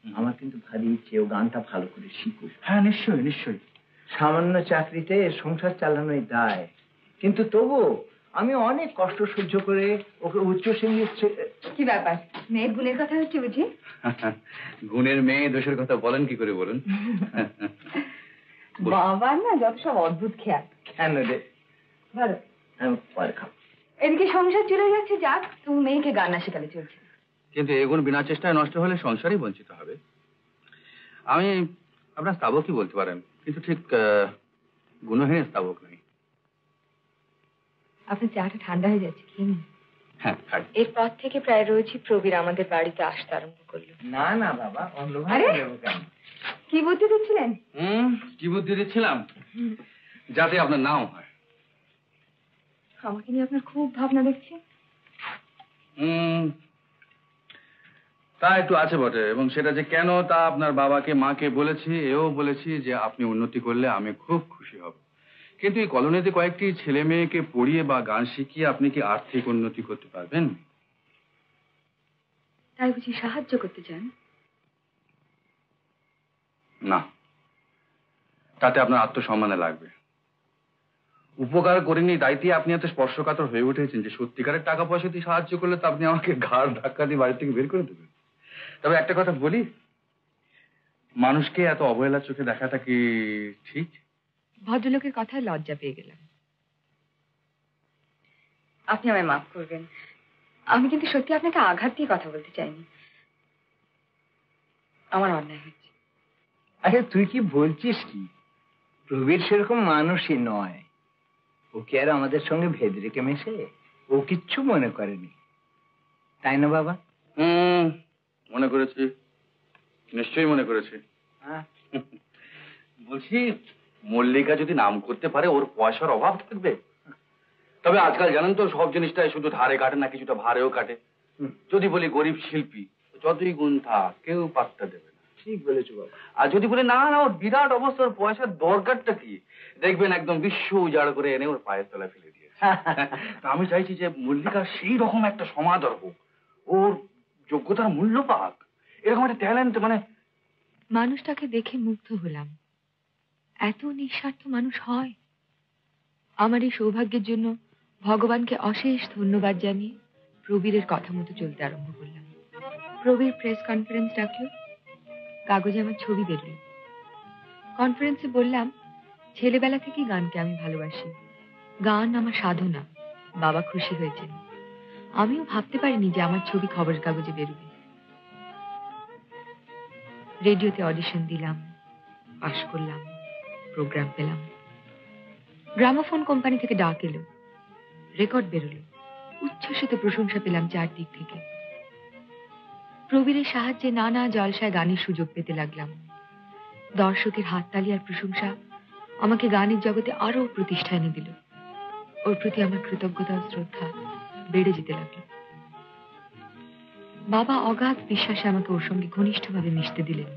আমার কিন্তু ভারী ইচ্ছে ও গানটা ভালো করে শিখুক। হ্যাঁ, নিশ্চয়ই নিশ্চয়ই। সামান্য চাকরিতে সংসার চালানোই দায়, কিন্তু তবু আমি অনেক কষ্ট সহ্য করে ওকে উচ্চ সঙ্গীত। কি ব্যাপার, মেয়ের গুণের কথা হচ্ছে বুঝি? গুণের মেয়ে দোষের কথা বলেন কি করে বলুন? বাবা না যত সব অদ্ভুত খেয়াল। কেন রে? ভালো, আমি পরে খাবো। এদিকে সংসার চলে যাচ্ছে, যাক তুমি মেয়েকে গান না শেখালে চলছে। কিন্তু এগুলো বিনা চেষ্টায় নষ্ট হলে সংসারই বঞ্চিত হবে। আমি আপনার স্তাবকই বলতে পারেন, কিন্তু ঠিক গুণহীন স্তাবক নই। আপনার চাটা ঠান্ডা হয়ে যাচ্ছে, কি? হ্যাঁ, এরপর থেকে প্রায় রোজই প্রবীর আমাদের বাড়িতে আসতে আরম্ভ করলো। না না বাবা, আরে কি বুদ্ধি দিচ্ছিলেন? কি বুদ্ধি দিচ্ছিলাম? যাতে আপনার নাম হয়। আমাকে নিয়ে আপনার খুব ভাবনা দেখছি। তা একটু আছে বটে, এবং সেটা যে কেন তা আপনার বাবাকে মাকে বলেছি, এও বলেছি যে আপনি উন্নতি করলে আমি খুব খুশি হব। কিন্তু এই কলোনিতে কয়েকটি ছেলে মেয়েকে পড়িয়ে বা গান শিখিয়ে আপনি কি আর্থিক উন্নতি করতে পারবেন? তাই বুঝি সাহায্য করতে চান? না, তাতে আপনার আত্মসম্মানে লাগবে। উপকার করেনি দায়িত্বে আপনি এত স্পর্শকাতর হয়ে উঠেছেন যে সত্যিকারের টাকা পয়সা দিয়ে সাহায্য করলে তো আপনি আমাকে ঘাড় ধাক্কা দিয়ে বাড়ি থেকে বের করে দেবেন। তবে একটা কথা বলি, মানুষকে এত অবহেলার চোখে দেখাটা কি ঠিক? ভদ্রলোকের কথায় লজ্জা পেয়ে গেলাম। আপনি আমায় মাফ করবেন, আমি কিন্তু সত্যি আপনাকে আঘাত দিয়ে কথা বলতে চাইনি। আমার অন্যায় হচ্ছে। আরে তুই কি বলছিস কি? প্রবীর সেরকম মানুষই নয়। ও কি আর আমাদের সঙ্গে ভেদ রেখে মেশে? ও কিচ্ছু মনে করেনি, তাই না বাবা? মনে করেছি, নিশ্চয়ই মনে করেছি। বলছি, মল্লিকা যদি নাম করতে পারে ওর পয়সার অভাব থাকবে? তবে আজকাল জানেন তো সব জিনিসটাই শুধু ধারে কাটে না, কিছুটা ভারেও কাটে। যদি বলি গরিব শিল্পী, যতই গুণ থাক কেউ পাত্তা দেবে না। ঠিক বলেছো বাবা। আর যদি বলি না না ওর বিরাট অবস্থার পয়সার দরকারটা কি, দেখবেন একদম বিশ্ব উজাড় করে এনে ওর পায়ের তলায় ফেলে দিয়েছে। আমি চাইছি যে মল্লিকা সেই রকম একটা সমাদর হোক, ওর যোগ্যতার মূল্য পাক, এরকম একটা ট্যালেন্ট। মানে মানুষটাকে দেখে মুগ্ধ হলাম। এত নিঃস্বার্থ মানুষ হয়? আমার এই সৌভাগ্যের জন্য ভগবানকে অশেষ ধন্যবাদ জানিয়ে প্রবীরের কথা মতো চলতে আরম্ভ করলাম। প্রবীর প্রেস কনফারেন্স ডাকলো, কাগজে আমার ছবি বেরল। কনফারেন্সে বললাম, ছেলেবেলা থেকেই গানকে আমি ভালোবাসি, গান আমার সাধনা। বাবা খুশি হয়েছেন। আমিও ভাবতে পারিনি যে আমার ছবি খবরের কাগজে বেরোবে। রেডিওতে অডিশন দিলাম, পাশ করলাম, প্রোগ্রাম পেলাম। গ্রামোফোন কোম্পানি থেকে ডাক এলো, রেকর্ড বেরোলো, উচ্ছ্বসিত প্রশংসা পেলাম চারদিক থেকে। প্রবীরের সাহায্যে নানা জলসায় গানের সুযোগ পেতে লাগলাম। দর্শকের হাততালি আর প্রশংসা আমাকে গানের জগতে আরো প্রতিষ্ঠা এনে দিল। ওর প্রতি আমার কৃতজ্ঞতা ও শ্রদ্ধা বেড়ে যেতে লাগলো। বাবা অগাধ বিশ্বাসে আমাকে ওর সঙ্গে ঘনিষ্ঠভাবে মিশতে দিলেন।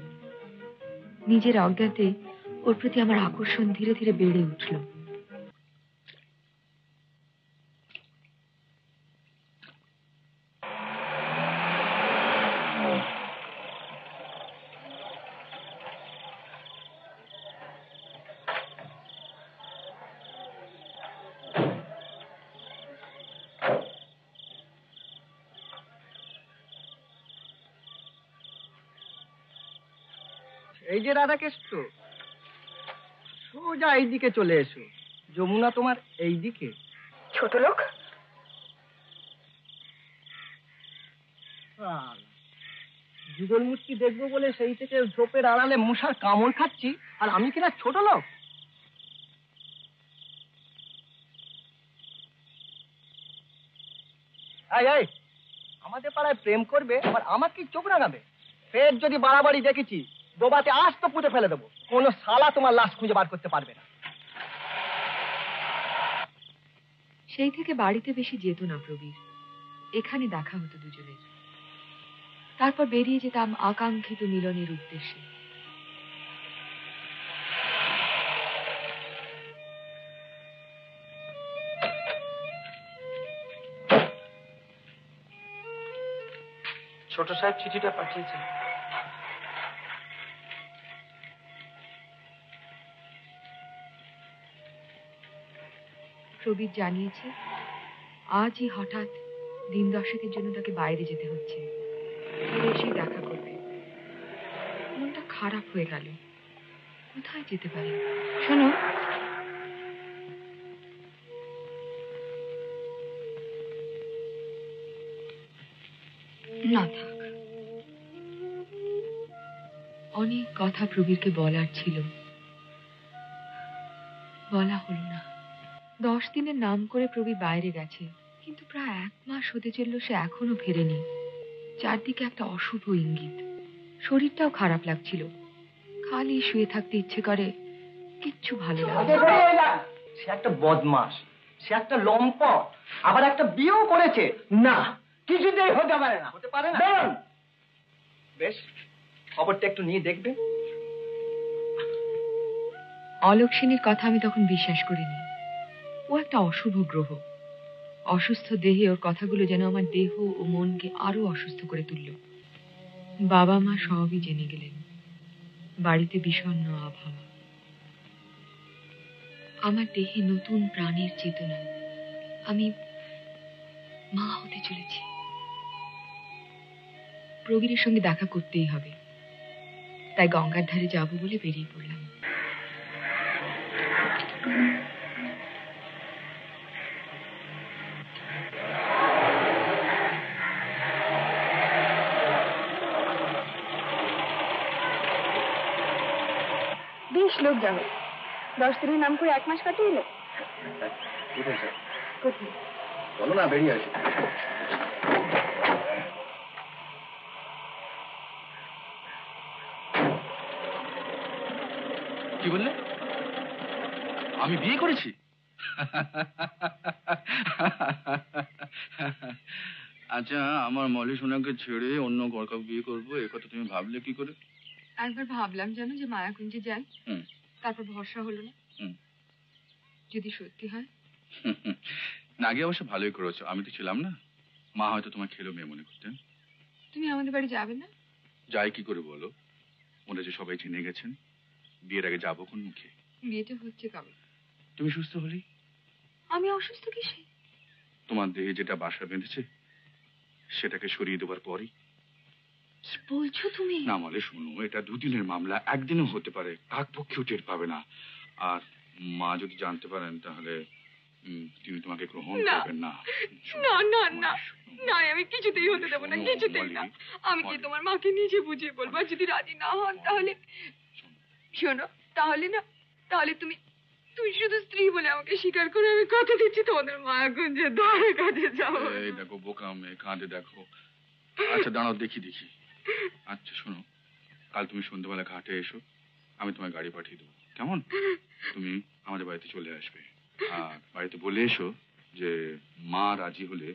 নিজের অজ্ঞাতে ওর প্রতি আমার আকর্ষণ ধীরে ধীরে বেড়ে উঠল। এই যে রাধাকেষ্ট, সোজা এইদিকে চলে এসো। যমুনা তোমার এইদিকে। ছোট লোক, যুগল মূর্তি দেখবো বলে সেই থেকে ঝোপের আড়ালে মশার কামড় খাচ্ছি, আর আমি কিনা ছোট লোক। এই আমাদের পাড়ায় প্রেম করবে, আবার আমার কি চোখ রাঙাবে? ফের যদি বাড়াবাড়ি দেখেছি ডোবাতে আস্ত পুঁতে ফেলে দেবো। কোনো শালা তোমার লাশ খুঁজে বার করতে পারবে না। সেই থেকে বাড়িতে বেশি যেত না প্রবীর। এখানে দেখা হতো দুজনের, তারপর বেরিয়ে যেতাম আকাঙ্ক্ষিত মিলনের উদ্দেশ্যে। ছোট সাহেব চিঠিটা পাঠিয়েছেন। প্রবীর জানিয়েছে আজই হঠাৎ দিন দশেকের জন্য তাকে বাইরে যেতে হচ্ছে, ফিরে এসেই দেখা করবে। মনটা খারাপ হয়ে গেল। কোথায় যেতে পারে? শোনো, না থাক, অনেক কথা প্রবীরকে বলার ছিল, বলা হলো না। 10 দিনের নাম করে প্রবীর বাইরে গেছে, কিন্তু প্রায় 1 মাস হতে চলল সে এখনো ফেরেনি। চারদিকে একটা অশুভ ইঙ্গিত। শরীরটাও খারাপ লাগছিল, খালি শুয়ে থাকতে ইচ্ছে করে, কিচ্ছু ভালো লাগে না। সে একটা বদমাস, সে একটা লম্পট, আবার একটা বিয়েও করেছে। না, কিছুতেই হতে পারে না। হতে পারে না? বেশ, খবরটা একটু নিয়ে দেখবে। অলোক সেনের কথা আমি তখন বিশ্বাস করিনি। ও একটা অশুভ গ্রহ। অসুস্থ দেহে ওর কথাগুলো যেন আমার দেহ ও মনকে আরো অসুস্থ করে তুলল। বাবা মা সবই জেনে গেলেন। বাড়িতে বিষণ্ণ আবহাওয়া। আমার দেহে নতুন প্রাণের চেতনা। আমি মা হতে চলেছি। প্রবীরের সঙ্গে দেখা করতেই হবে, তাই গঙ্গার ধারে যাব বলে বেরিয়ে পড়লাম। বেশ লোক যাবে। 10 দিনের নাম করে 1 মাস কাটিয়ে এলো। কোথায়? চলো না, বেরিয়ে আসি। কি বললে? আমি বিয়ে করেছি? আচ্ছা, আমার মলি সোনাকে ছেড়ে অন্য কাউকে বিয়ে করবো, এ কথা তুমি ভাবলে কি করে? একবার ভাবলাম জানো যে মায়াকুঞ্জে যাই, তারপর ভরসা হলো না। যদি সত্যি হয়? আগে অবশ্য ভালোই করেছো, আমি তো ছিলাম না। মা হয়তো তোমার খেলো মেয়ে মনে করতেন। তুমি আমাদের বাড়ি যাবে না? যাই কি করে বলো? ওরা যে সবাই জেনে গেছেন, বিয়ের আগে যাবো কোন মুখে? বিয়েটা হচ্ছে কবে? তুমি সুস্থ হলেই। আমি অসুস্থ কিসে? তোমার দেহে যেটা বাসা বেঁধেছে সেটাকে সরিয়ে দেবার পরই। বলছো তুমি? না মানে শোনো, এটা 2 দিনের মামলা, একদিনও হতে পারে, কাক পক্ষেও টের পাবে না। আর মা যদি জানতে পারেন তাহলে তিনি তোমাকে গ্রহণ করবেন না। না না না না, আমি কিছুতেই হতে দেবো না, কিছুতেই না। আমি কি তোমার মাকে নিজে বুঝিয়ে বলবো? যদি রাজি না হন তাহলে শোনো, তাহলে না, তাহলে তুমি শুধু স্ত্রী বলে আমাকে স্বীকার করে, আমি কথা দিচ্ছি তোমাদের মায়াকুঞ্জে ধারে কাছে যাবো। এই দেখো বোকা মেয়ে, কাঁদে দেখো। আচ্ছা দাঁড়াও, দেখি। আচ্ছা শোনো, কাল তুমি সন্ধ্যাবেলা ঘাটে এসো, আমি তোমার গাড়ি পাঠিয়ে দেবো, কেমন? তুমি আমাদের বাড়িতে চলে আসবে, আর বাড়িতে বলে এসো যে মা রাজি হলে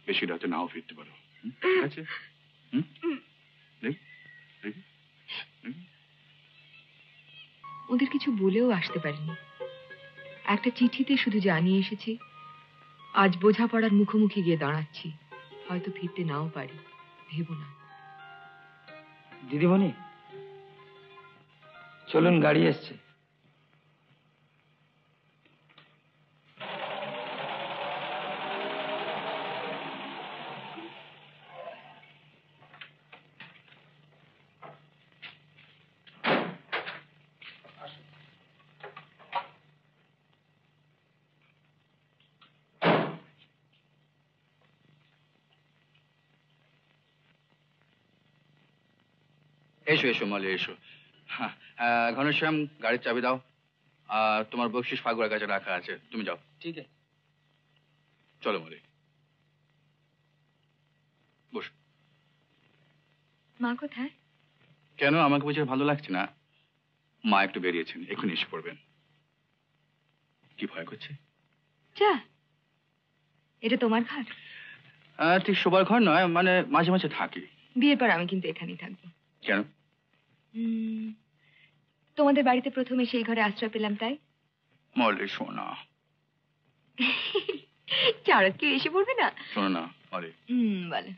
বেশি রাতে নাও ফিরতে পারো। ঠিক আছে? ওদের কিছু বলেও আসতে পারিনি। একটা চিঠিতে শুধু জানিয়ে এসেছি আজ বোঝাপড়ার মুখোমুখি গিয়ে দাঁড়াচ্ছি, হয়তো ফিরতে নাও পারি, ভেবো না। দিদিমণি চলুন, গাড়ি এসছে। এসো এসো মলি এসো। হ্যাঁ, ঘনশ্যাম গাড়ির চাবি দাও। আর তোমার বকশিস ফাগুয়ার কাছে রাখা আছে, তুমি যাও। ঠিক আছে। চলো মলি, বসো। মা কোথায়? কেন, আমাকে বুঝে ভালো লাগছে না? মা একটু বেরিয়েছেন, এক্ষুনি এসে পড়বেন। কি ভয় করছে? যা, এটা তোমার ঘর? ঠিক শোবার ঘর নয়, মানে মাঝে মাঝে থাকি। বিয়ের পর আমি কিন্তু এখানেই থাকবো। কেন? তোমাদের বাড়িতে প্রথমে সেই ঘরে আশ্রয় পেলাম তাই। মলি শোনা। চারত কি এসে পড়বে না? শোনো না মলি, বলে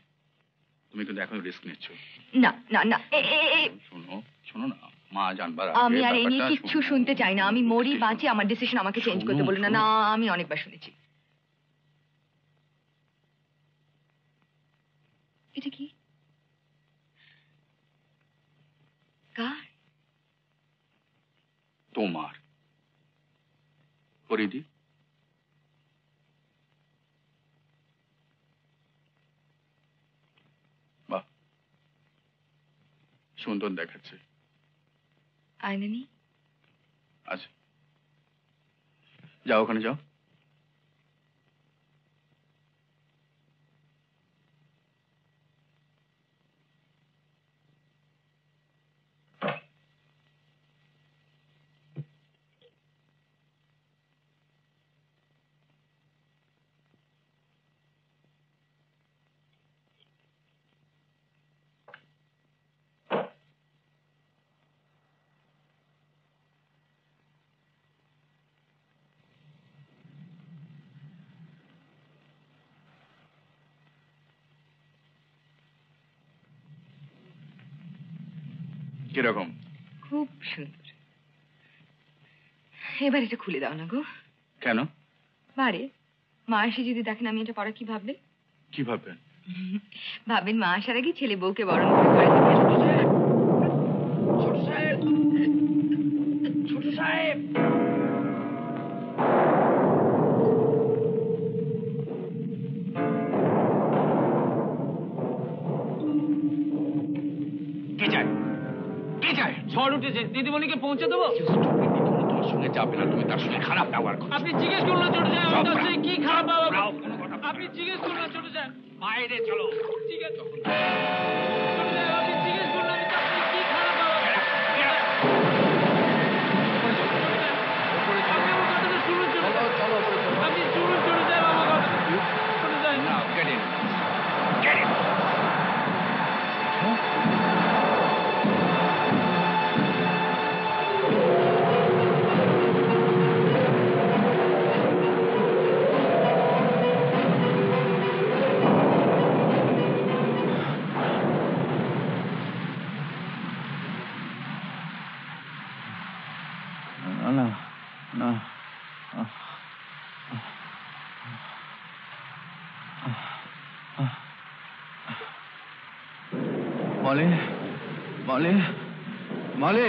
তুমি কিন্তু এখন রিস্ক নিচ্ছ। না না না, শোনো শোনো না, মা জানবার আমি আর এই নিয়ে কিচ্ছু শুনতে চাই না। আমি মরি বাঁচি, আমার ডিসিশন আমাকে চেঞ্জ করতে বলো না। না, আমি অনেকবার শুনেছি। এটা কি? কার? তোমার। পরিদি। বাহ, সুন্দর দেখাচ্ছে। আয়না নেই? আচ্ছা, যাও ওখানে যাও। কিরকম? খুব সুন্দর। এবার এটা খুলে দাও না গো। কেন? বারে মা এসে যদি দেখেন আমি এটা পড়া, কি ভাববেন? কি ভাববেন? ভাববেন মা আসার আগে ছেলে বউকে বরণ করে ঘরে থেকে ছোট সাহেব, ছোট সাহেব। কে চায়? কে চায়? ঝড় উঠেছে, দিদিমণিকে পৌঁছে দেবো। তোমার সঙ্গে যাবে না, তুমি তার সঙ্গে খারাপ ব্যবহার করো। আপনি জিজ্ঞেস করুন না ছোট সাহেব, আমার কাছে কি খারাপ ব্যবহার। আপনি জিজ্ঞেস করুন না ছোট সাহেব। বাইরে চলো। ঠিক আছে ছোট সাহেব, আপনি জিজ্ঞেস করুন না কি খারাপ ব্যবহার। আপনি আমার কথাটা শুনুন ছোট সাহেব। আপনি শুনুন ছোট সাহেব আমার কথা। ছোট সাহেব না, get in. Get in. না না, মলি মলি মলি।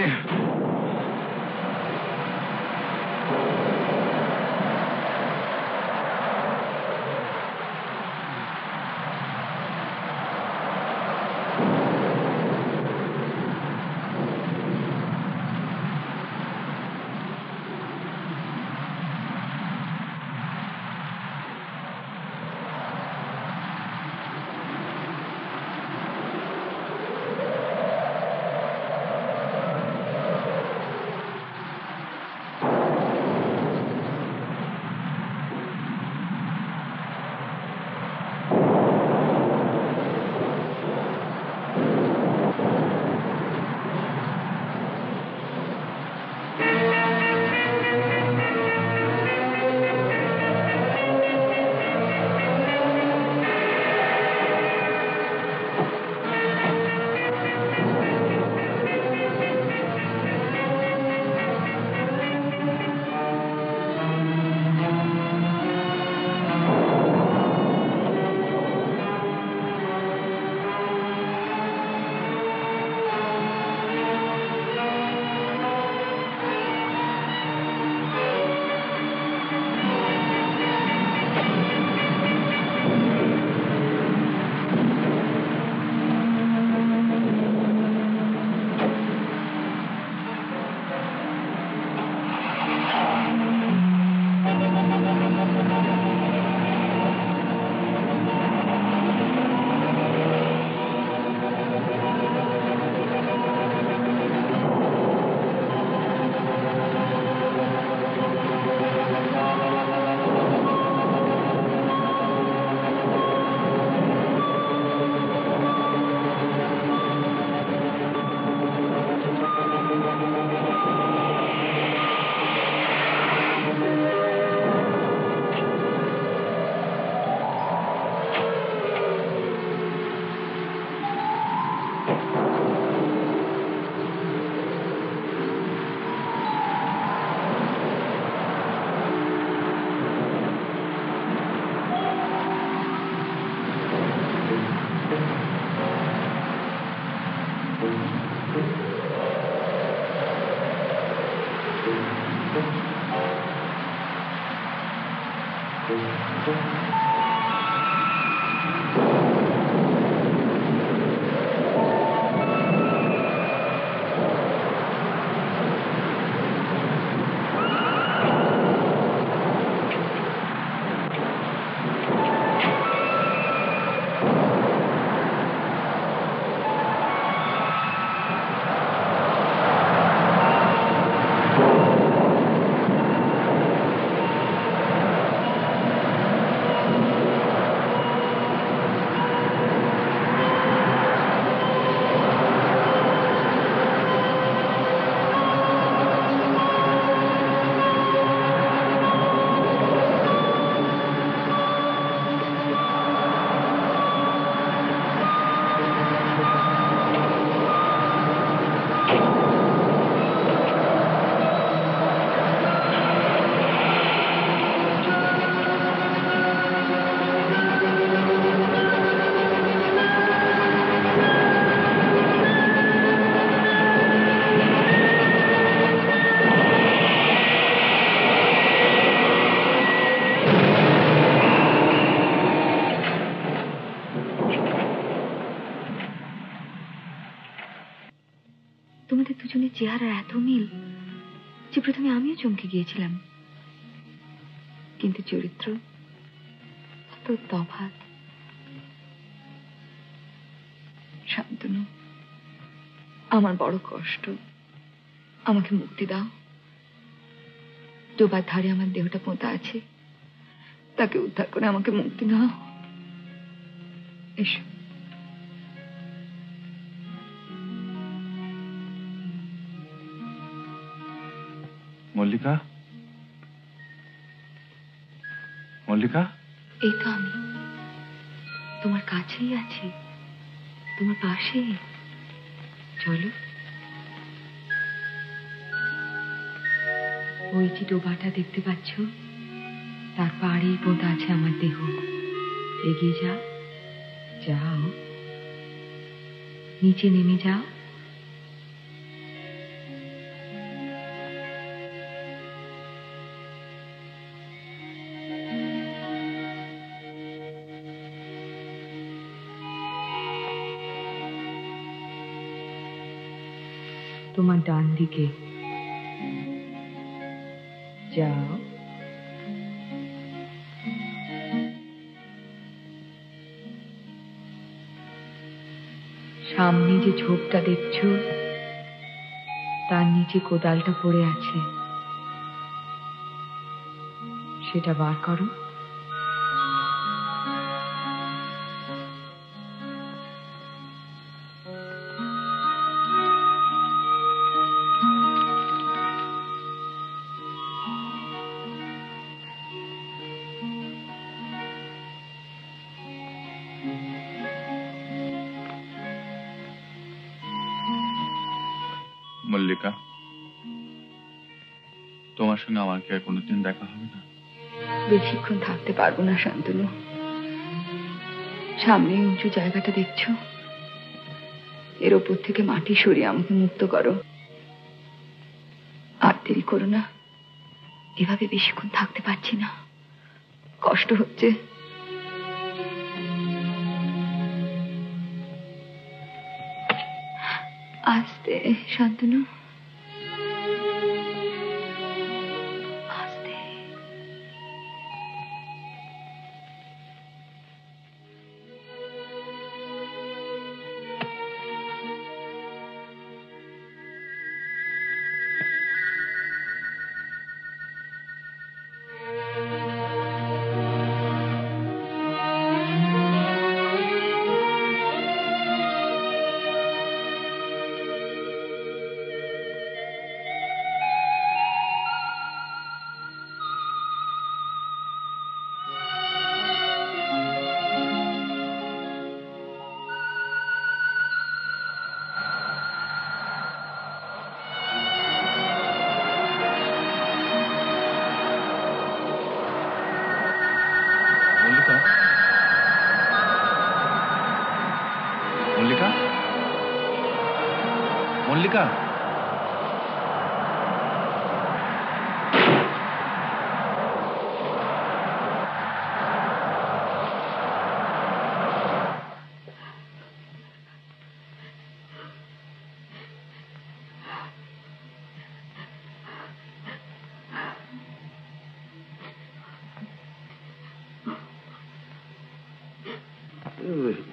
তোমাদের দুজনের চেহারা এত মিল যে প্রথমে আমিও চমকে গিয়েছিলাম, কিন্তু চরিত্র এত তফাৎ। শান্তনু, আমার বড় কষ্ট, আমাকে মুক্তি দাও। ডোবার ধারে আমার দেহটা পোঁতা আছে, তাকে উদ্ধার করে আমাকে মুক্তি দাও। এসো। মল্লিকা, মল্লিকা, এই তো আমি তোমার কাছেই আছি, তোমার পাশে। চলো। ওই যে ডোবাটা দেখতে পাচ্ছ, তার পাড়েই পোঁতা আছে আমার দেহ। এগিয়ে যাও, যাও, নিচে নেমে যাও। তোমার ডান দিকে যাও। সামনে যে ঝোপটা দেখছো, তার নিচে কোদালটা পড়ে আছে, সেটা বার করো। মল্লিকা, তোমার সঙ্গে আমার কি আর কোনোদিন দেখা হবে না? বেশিক্ষণ থাকতে পারবো না শান্তনু। সামনে উঁচু জায়গাটা দেখছো, এর ওপর থেকে মাটি সরিয়ে আমাকে মুক্ত করো। আর দেরি করো না, এভাবে বেশিক্ষণ থাকতে পারছি না, কষ্ট হচ্ছে। আস্তে শান্তনু, আস্তে। মল্লিকা, মল্লিকা,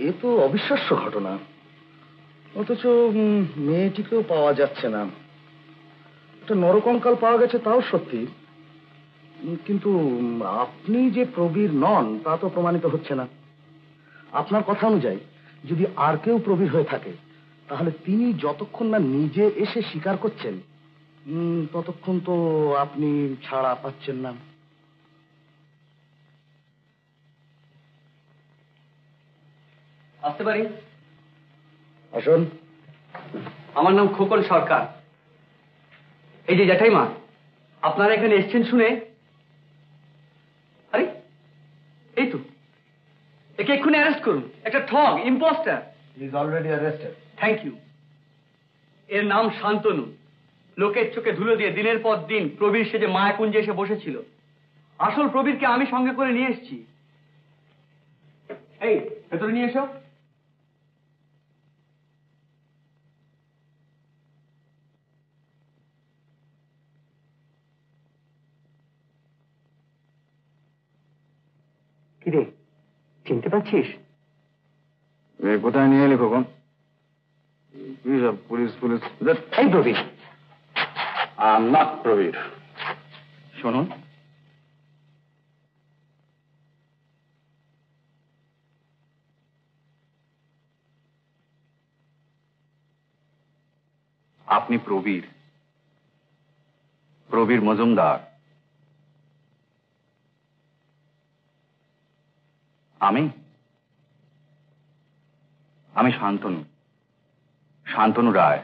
এ তো অবিশ্বাস্য ঘটনা, অথচ মেয়েটিকেও পাওয়া যাচ্ছে না। একটা নরকঙ্কাল পাওয়া গেছে তাও সত্যি, কিন্তু আপনি যে প্রবীর নন তা তো প্রমাণিত হচ্ছে না। আপনার কথা অনুযায়ী যদি আর কেউ প্রবীর হয়ে থাকে, তাহলে তিনি যতক্ষণ না নিজে এসে স্বীকার করছেন ততক্ষণ তো আপনি ছাড়া পাচ্ছেন না। আসতে পারি? আসুন। আমার নাম খোকন সরকার। এই যে জ্যাঠাইমা, আপনারা এখানে এসছেন শুনে, আরে এই তো, একে এক্ষুনি অ্যারেস্ট করুন। একটা ঠগ, impostor. He is already arrested. Thank you. এর নাম শান্তনু। লোকের চোখে ধুলো দিয়ে দিনের পর দিন প্রবীর সেজে মায়াকুঞ্জে এসে বসেছিল। আসল প্রবীরকে আমি সঙ্গে করে নিয়ে এসেছি। এই ভেতরে নিয়ে এসো। কিরে, চিনতে পারছিস? কোথায় নিয়ে এলে খোকন? Police police. এই প্রবীর। নট প্রবীর। শুনুন, আপনি প্রবীর, প্রবীর মজুমদার। আমি শান্তনু, শান্তনু রায়।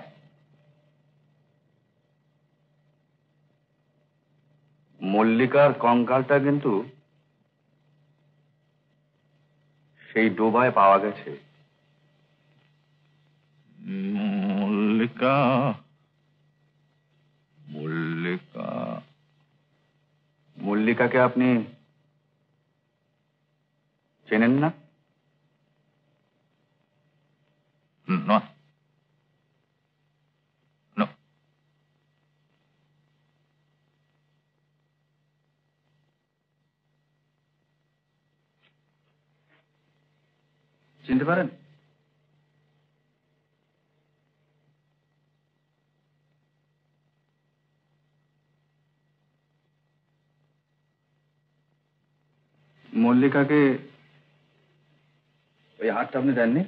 মল্লিকার কঙ্কালটা কিন্তু সেই ডোবায় পাওয়া গেছে। মল্লিকা, মল্লিকা, মল্লিকাকে আপনি চেনেন না? না, চিনতে পারেন? মল্লিকাকে ওই হাতটা আপনি দেননি?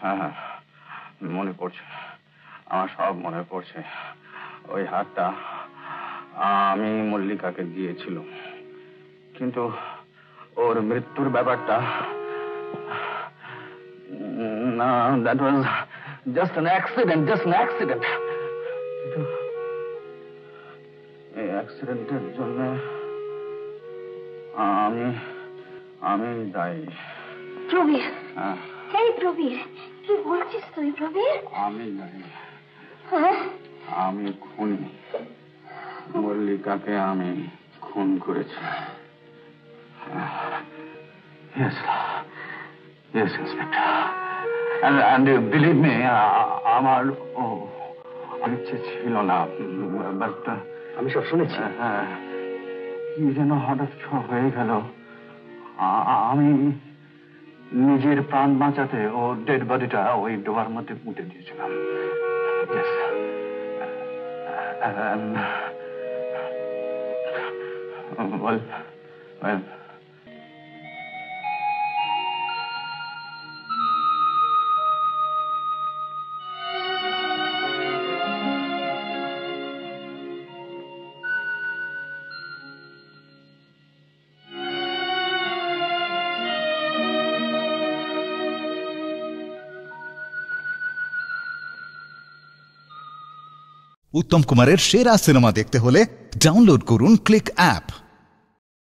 হ্যাঁ, মনে পড়ছে, আমার সব মনে পড়ছে। ওই হাতটা আমি মল্লিকাকে দিয়েছিল, কিন্তু ওর মৃত্যুর ব্যাপারটা, না, that was just an accident, just an accident. কিন্তু এই অ্যাক্সিডেন্টের জন্য আমি দায়ী। প্রবীর, এই প্রবীর, কি বলছিস তুই প্রবীর? আমি দায়ী। হ্যাঁ? আমি খুনি, মল্লিকাকে আমি খুন করেছি। Yes, yes, Inspector. And believe me, আমার ইচ্ছে ছিল না, বাট আমি সব শুনেছি। কি যেন হঠাৎ হয়ে গেল। আমি নিজের প্রাণ বাঁচাতে ও ডেড বডিটা ওই ডোবার মধ্যে পুঁতে দিয়েছিলাম। Yes. Well, উত্তম কুমারের সেরা সিনেমা দেখতে হলে ডাউনলোড করুন ক্লিক অ্যাপ।